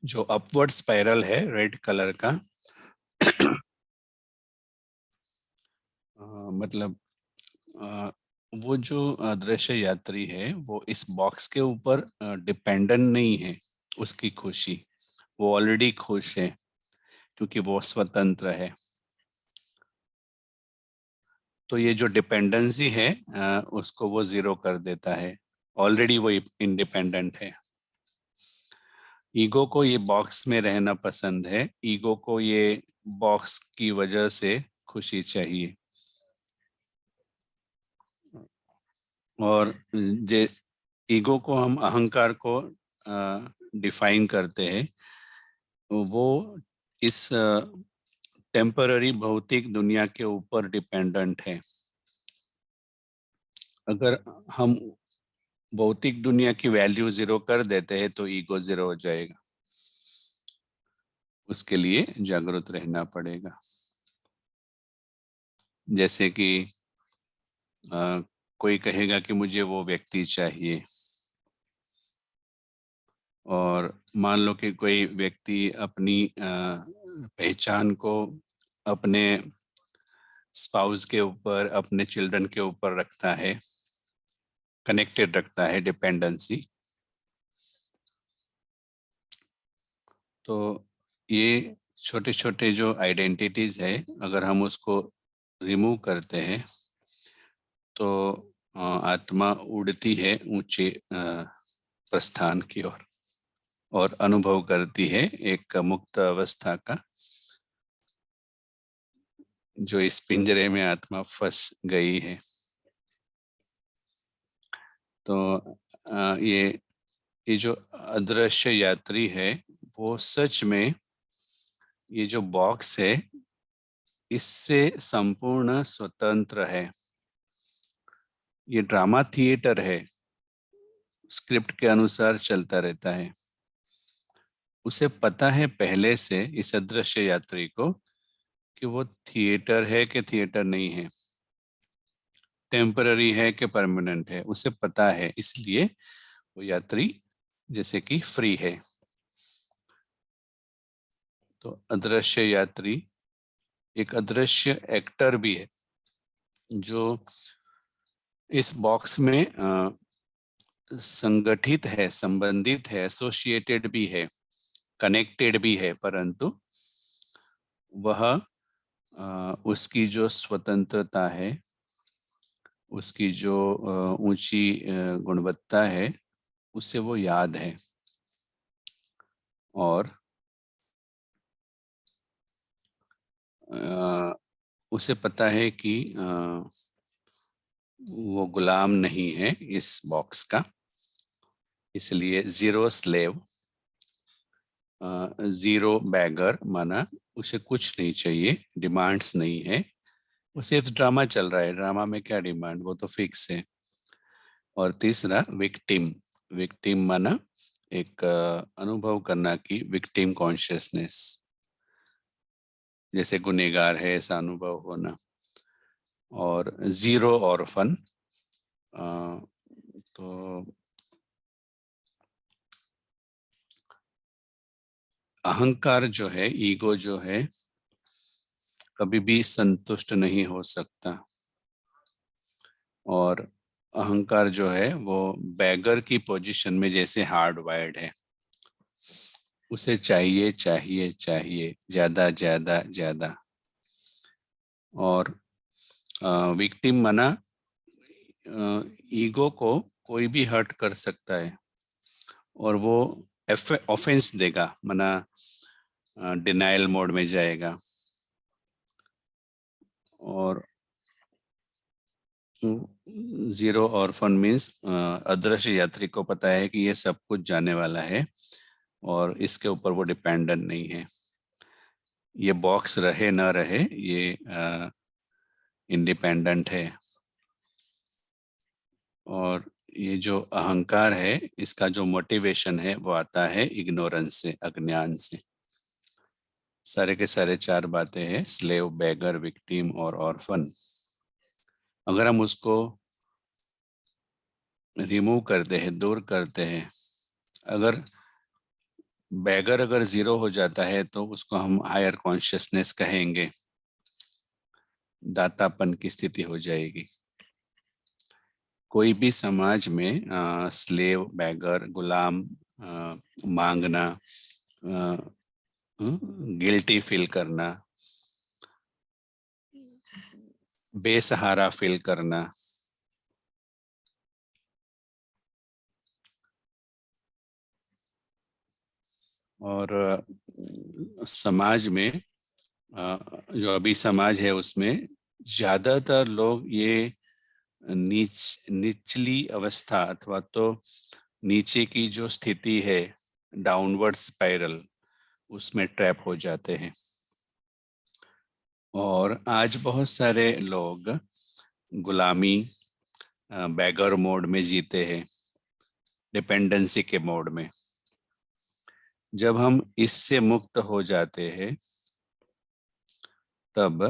जो अपवर्ड स्पाइरल है रेड कलर का, मतलब वो जो अदृश्य यात्री है वो इस बॉक्स के ऊपर डिपेंडेंट नहीं है। उसकी खुशी, वो ऑलरेडी खुश है क्योंकि वो स्वतंत्र है। तो ये जो डिपेंडेंसी है उसको वो जीरो कर देता है, ऑलरेडी वो इंडिपेंडेंट है। ईगो को ये बॉक्स में रहना पसंद है, ईगो को ये बॉक्स की वजह से खुशी चाहिए। और जे ईगो को हम अहंकार को डिफाइन करते हैं, वो इस टेम्पररी भौतिक दुनिया के ऊपर डिपेंडेंट है। अगर हम भौतिक दुनिया की वैल्यू जीरो कर देते हैं तो ईगो जीरो हो जाएगा। उसके लिए जागरूक रहना पड़ेगा। जैसे कि कोई कहेगा कि मुझे वो व्यक्ति चाहिए, और मान लो कि कोई व्यक्ति अपनी पहचान को अपने स्पाउस के ऊपर, अपने चिल्ड्रन के ऊपर रखता है, कनेक्टेड रखता है, डिपेंडेंसी। तो ये छोटे छोटे जो आइडेंटिटीज है, अगर हम उसको रिमूव करते हैं तो आत्मा उड़ती है ऊंचे प्रस्थान की ओर और अनुभव करती है एक मुक्त अवस्था का, जो इस पिंजरे में आत्मा फंस गई है। तो ये जो अदृश्य यात्री है वो सच में ये जो बॉक्स है इससे संपूर्ण स्वतंत्र है। ये ड्रामा थिएटर है, स्क्रिप्ट के अनुसार चलता रहता है। उसे पता है पहले से, इस अदृश्य यात्री को, कि वो थिएटर है कि थिएटर नहीं है, टेम्पररी है कि परमानेंट है, उसे पता है। इसलिए वो यात्री जैसे कि फ्री है। तो अदृश्य यात्री एक अदृश्य एक्टर भी है जो इस बॉक्स में संगठित है, संबंधित है, एसोसिएटेड भी है, कनेक्टेड भी है, परंतु वह उसकी जो स्वतंत्रता है, उसकी जो ऊंची गुणवत्ता है, उसे वो याद है। और उसे पता है कि वो गुलाम नहीं है इस बॉक्स का। इसलिए जीरो स्लेव, जीरो बैगर, माना उसे कुछ नहीं चाहिए, डिमांड्स नहीं है। वो सिर्फ ड्रामा चल रहा है, ड्रामा में क्या डिमांड, वो तो फिक्स है। और तीसरा विक्टिम, विक्टिम माना एक अनुभव करना कि विक्टिम कॉन्शियसनेस, जैसे गुनहगार है ऐसा अनुभव होना। और जीरो ऑर्फन, तो अहंकार जो है, ईगो जो है, कभी भी संतुष्ट नहीं हो सकता। और अहंकार जो है वो बैगर की पोजीशन में जैसे हार्ड वायर्ड है, उसे चाहिए चाहिए चाहिए, ज्यादा ज्यादा ज्यादा। और विक्टिम माना ईगो को कोई भी हर्ट कर सकता है और वो ऑफेंस देगा, माना डिनायल मोड में जाएगा। और जीरो ऑर्फन मीन्स अदृश्य यात्री को पता है कि ये सब कुछ जाने वाला है और इसके ऊपर वो डिपेंडेंट नहीं है। ये बॉक्स रहे ना रहे, ये इंडिपेंडेंट है। और ये जो अहंकार है, इसका जो मोटिवेशन है वो आता है इग्नोरेंस से, अज्ञान से। सारे के सारे चार बातें हैं, स्लेव, बैगर, विक्टिम और ऑर्फन। अगर हम उसको रिमूव करते हैं, दूर करते हैं, अगर बैगर अगर जीरो हो जाता है तो उसको हम हायर कॉन्शियसनेस कहेंगे, दातापन की स्थिति हो जाएगी। कोई भी समाज में स्लेव, बैगर, गुलाम, मांगना, गिल्टी फील करना, बेसहारा फील करना, और समाज में जो अभी समाज है उसमें ज्यादातर लोग ये निचली अवस्था अथवा तो नीचे की जो स्थिति है, डाउनवर्ड स्पाइरल, उसमें ट्रैप हो जाते हैं। और आज बहुत सारे लोग गुलामी, बैगर मोड में जीते हैं, डिपेंडेंसी के मोड में। जब हम इससे मुक्त हो जाते हैं तब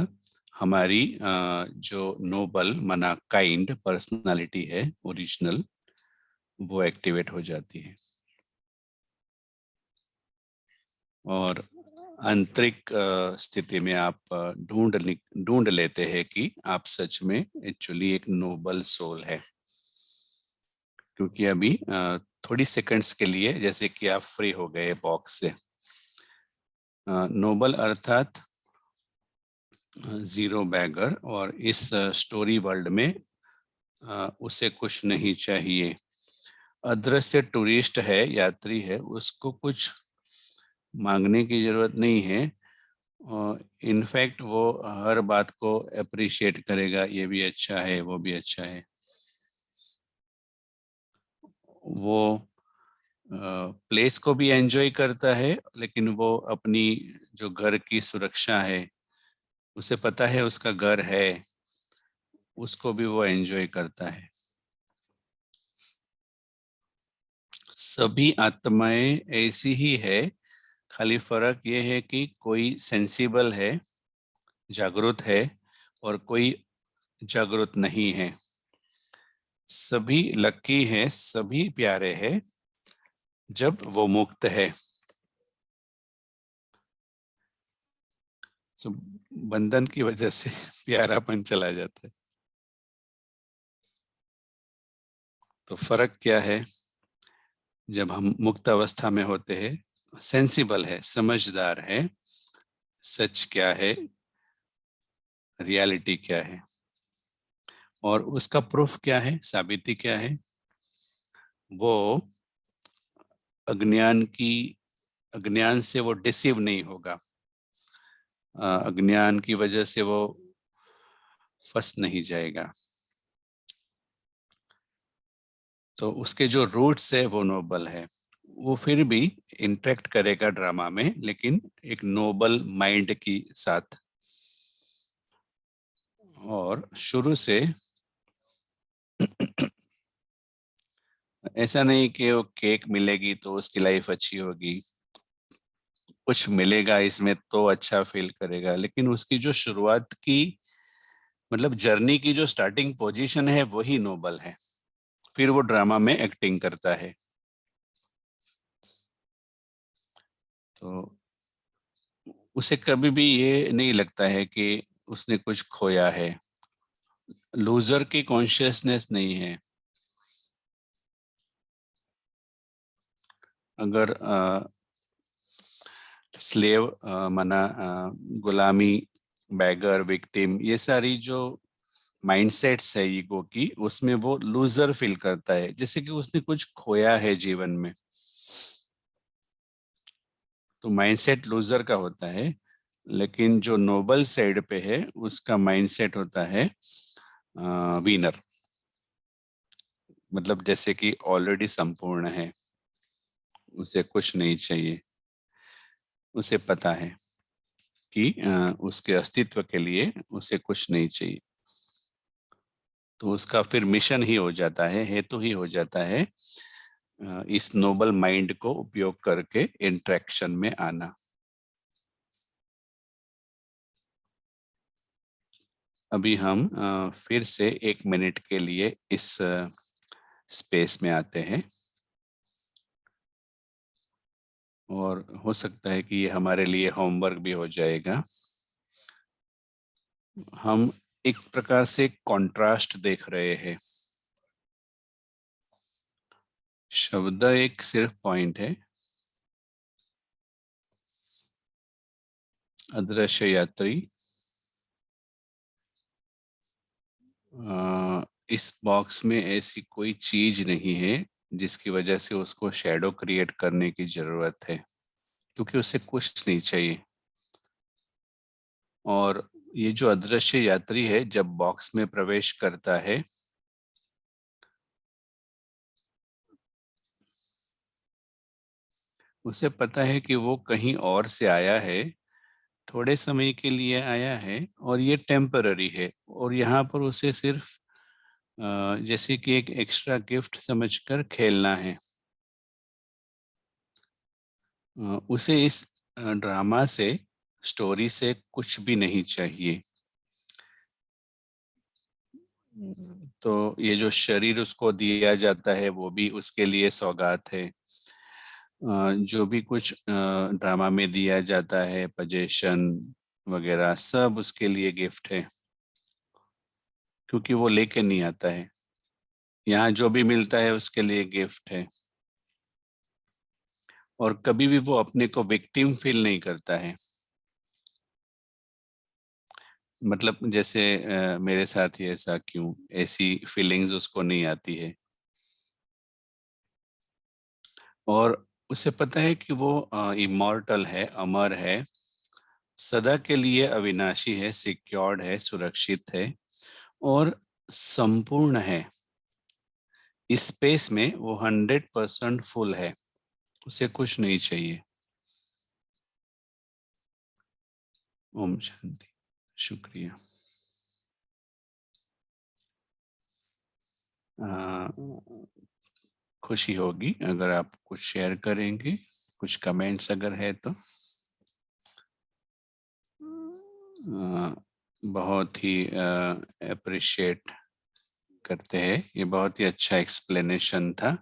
हमारी जो नोबल माना काइंड पर्सनालिटी है, ओरिजिनल, वो एक्टिवेट हो जाती है। और आंतरिक स्थिति में आप ढूंढ लेते हैं कि आप सच में एक्चुअली एक नोबल सोल है। क्योंकि अभी थोड़ी सेकंड्स के लिए जैसे कि आप फ्री हो गए बॉक्स से, नोबल अर्थात जीरो बैगर, और इस स्टोरी वर्ल्ड में उसे कुछ नहीं चाहिए। अदृश्य टूरिस्ट है, यात्री है, उसको कुछ मांगने की जरूरत नहीं है। इनफैक्ट वो हर बात को अप्रिशिएट करेगा, ये भी अच्छा है, वो भी अच्छा है। वो प्लेस को भी एंजॉय करता है, लेकिन वो अपनी जो घर की सुरक्षा है, उसे पता है उसका घर है, उसको भी वो एंजॉय करता है। सभी आत्माएं ऐसी ही है, खाली फर्क ये है कि कोई सेंसिबल है, जागरूक है, और कोई जागरूक नहीं है। सभी लकी है, सभी प्यारे हैं जब वो मुक्त है। तो बंधन की वजह से प्यारापन चला जाता है। तो फर्क क्या है? जब हम मुक्त अवस्था में होते हैं, सेंसिबल है, समझदार है, सच क्या है, रियलिटी क्या है, और उसका प्रूफ क्या है, साबिती क्या है? वो अज्ञान से वो डिसीव नहीं होगा, अज्ञान की वजह से वो फंस नहीं जाएगा। तो उसके जो रूट्स है वो नोबल है। वो फिर भी इंटरेक्ट करेगा ड्रामा में, लेकिन एक नोबल माइंड की साथ। और शुरू से ऐसा नहीं कि वो केक मिलेगी तो उसकी लाइफ अच्छी होगी, कुछ मिलेगा इसमें तो अच्छा फील करेगा, लेकिन उसकी जो शुरुआत की, मतलब जर्नी की जो स्टार्टिंग पोजीशन है, वही नोबल है। फिर वो ड्रामा में एक्टिंग करता है। तो उसे कभी भी ये नहीं लगता है कि उसने कुछ खोया है। लूजर की कॉन्शियसनेस नहीं है। अगर स्लेव माना गुलामी, बैगर, विक्टिम, ये सारी जो माइंडसेट्स है ईगो की, उसमें वो लूजर फील करता है, जैसे कि उसने कुछ खोया है जीवन में। तो माइंडसेट लूजर का होता है, लेकिन जो नोबल साइड पे है उसका माइंडसेट होता है विनर। मतलब जैसे कि ऑलरेडी संपूर्ण है, उसे कुछ नहीं चाहिए। उसे पता है कि उसके अस्तित्व के लिए उसे कुछ नहीं चाहिए। तो उसका फिर मिशन ही हो जाता है, हेतु ही हो जाता है इस नोबल माइंड को उपयोग करके इंटरेक्शन में आना। अभी हम फिर से 1 मिनट के लिए इस स्पेस में आते हैं, और हो सकता है कि ये हमारे लिए होमवर्क भी हो जाएगा। हम एक प्रकार से कॉन्ट्रास्ट देख रहे हैं। शब्द एक सिर्फ पॉइंट है। अदृश्य यात्री इस बॉक्स में ऐसी कोई चीज नहीं है जिसकी वजह से उसको शैडो क्रिएट करने की जरूरत है, क्योंकि उसे कुछ नहीं चाहिए। और ये जो अदृश्य यात्री है, जब बॉक्स में प्रवेश करता है, उसे पता है कि वो कहीं और से आया है, थोड़े समय के लिए आया है, और ये टेम्पररी है। और यहाँ पर उसे सिर्फ जैसे कि एक एक्स्ट्रा गिफ्ट समझकर खेलना है। उसे इस ड्रामा से, स्टोरी से कुछ भी नहीं चाहिए। तो ये जो शरीर उसको दिया जाता है, वो भी उसके लिए सौगात है। जो भी कुछ ड्रामा में दिया जाता है, पजेशन वगैरह, सब उसके लिए गिफ्ट है, क्योंकि वो लेके नहीं आता है। यहाँ जो भी मिलता है उसके लिए गिफ्ट है। और कभी भी वो अपने को विक्टिम फील नहीं करता है। मतलब जैसे मेरे साथ ही ऐसा क्यों, ऐसी फीलिंग्स उसको नहीं आती है। और उसे पता है कि वो इमॉर्टल है, अमर है, सदा के लिए अविनाशी है, सिक्योर्ड है, सुरक्षित है और संपूर्ण है। इस स्पेस में वो 100% फुल है, उसे कुछ नहीं चाहिए। ओम शांति। शुक्रिया। खुशी होगी अगर आप कुछ शेयर करेंगे, कुछ कमेंट्स अगर है तो। बहुत ही अप्रिशिएट करते हैं, ये बहुत ही अच्छा एक्सप्लेनेशन था।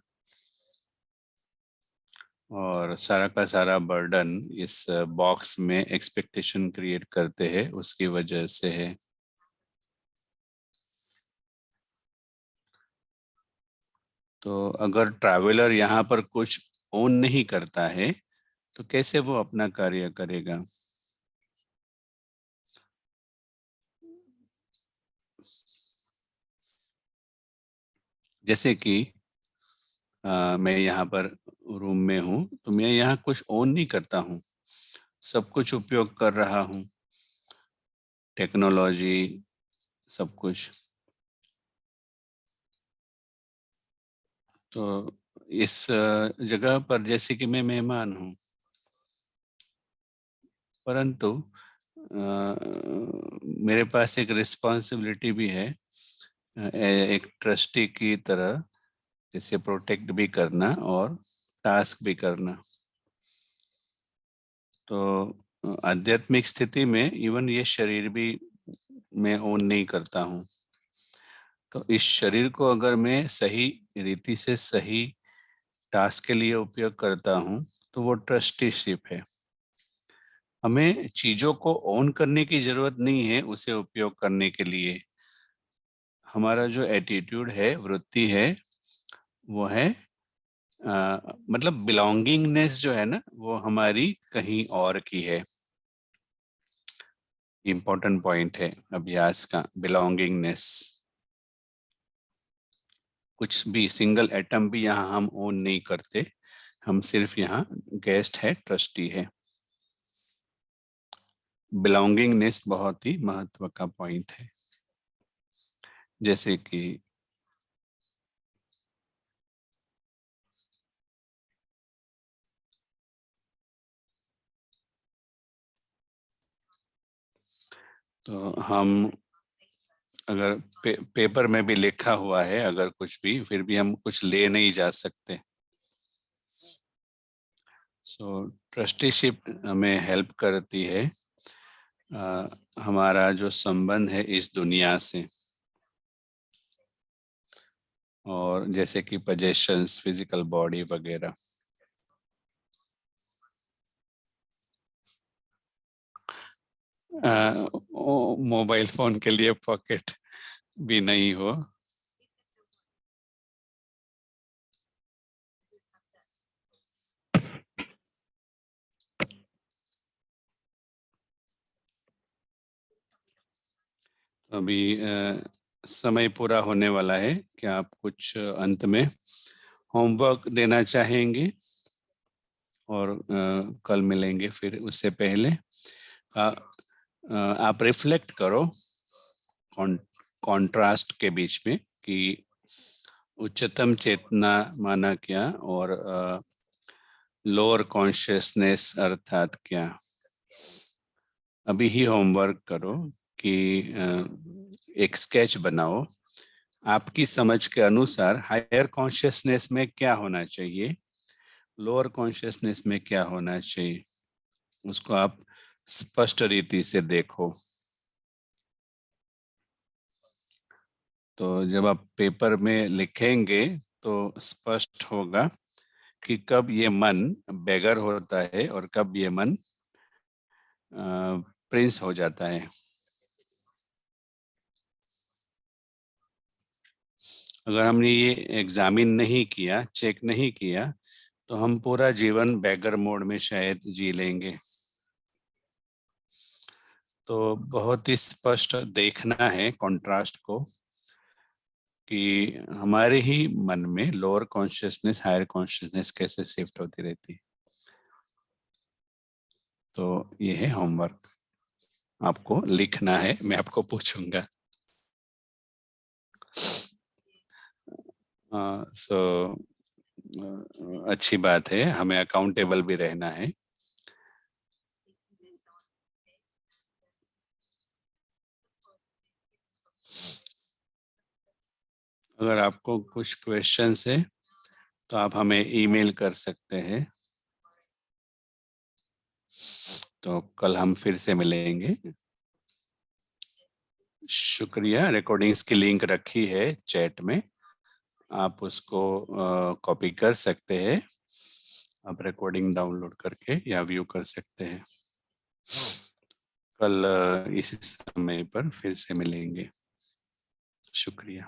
और सारा का सारा बर्डन इस बॉक्स में एक्सपेक्टेशन क्रिएट करते हैं उसकी वजह से है। तो अगर ट्रैवलर यहाँ पर कुछ ओन नहीं करता है तो कैसे वो अपना कार्य करेगा? जैसे कि मैं यहाँ पर रूम में हूँ तो मैं यहाँ कुछ ओन नहीं करता हूँ, सब कुछ उपयोग कर रहा हूँ, टेक्नोलॉजी, सब कुछ। तो इस जगह पर जैसे कि मैं मेहमान हूँ, परंतु मेरे पास एक रिस्पॉन्सिबिलिटी भी है, एक ट्रस्टी की तरह, इसे प्रोटेक्ट भी करना और टास्क भी करना। तो आध्यात्मिक स्थिति में इवन ये शरीर भी मैं ओन नहीं करता हूँ। तो इस शरीर को अगर मैं सही रीति से सही टास्क के लिए उपयोग करता हूँ तो वो ट्रस्टीशिप है। हमें चीजों को ओन करने की जरूरत नहीं है उसे उपयोग करने के लिए। हमारा जो एटीट्यूड है, वृत्ति है, वो है मतलब बिलोंगिंगनेस जो है ना, वो हमारी कहीं और की है। इम्पोर्टेंट पॉइंट है अभ्यास का, बिलोंगिंगनेस। कुछ भी सिंगल एटम भी यहाँ हम ओन नहीं करते, हम सिर्फ यहाँ गेस्ट है, ट्रस्टी है। बिलोंगिंगनेस बहुत ही महत्व का पॉइंट है। जैसे कि तो हम अगर पेपर में भी लिखा हुआ है अगर कुछ भी, फिर भी हम कुछ ले नहीं जा सकते। सो ट्रस्टीशिप हमें हेल्प करती है हमारा जो संबंध है इस दुनिया से, और जैसे कि पोजेशंस, फिजिकल बॉडी वगैरह। मोबाइल फोन के लिए पॉकेट भी नहीं हो। अभी समय पूरा होने वाला है। क्या आप कुछ अंत में होमवर्क देना चाहेंगे? और कल मिलेंगे फिर, उससे पहले आप रिफ्लेक्ट करो कॉन्ट्रास्ट के बीच में कि उच्चतम चेतना माना क्या और लोअर कॉन्शियसनेस अर्थात क्या। अभी ही होमवर्क करो कि एक स्केच बनाओ आपकी समझ के अनुसार हायर कॉन्शियसनेस में क्या होना चाहिए, लोअर कॉन्शियसनेस में क्या होना चाहिए, उसको आप स्पष्ट रीति से देखो। तो जब आप पेपर में लिखेंगे तो स्पष्ट होगा कि कब ये मन बेगर होता है और कब ये मन प्रिंस हो जाता है। अगर हमने ये एग्जामिन नहीं किया, चेक नहीं किया, तो हम पूरा जीवन बैगर मोड में शायद जी लेंगे। तो बहुत ही स्पष्ट देखना है कंट्रास्ट को कि हमारे ही मन में लोअर कॉन्शियसनेस हायर कॉन्शियसनेस कैसे शिफ्ट होती रहती है। तो ये है होमवर्क, आपको लिखना है, मैं आपको पूछूंगा। सो अच्छी बात है, हमें अकाउंटेबल भी रहना है। अगर आपको कुछ क्वेश्चंस है तो आप हमें ईमेल कर सकते हैं। तो कल हम फिर से मिलेंगे। शुक्रिया। रिकॉर्डिंग्स की लिंक रखी है चैट में, आप उसको कॉपी कर सकते हैं। आप रिकॉर्डिंग डाउनलोड करके या व्यू कर सकते हैं। कल इसी समय पर फिर से मिलेंगे। शुक्रिया।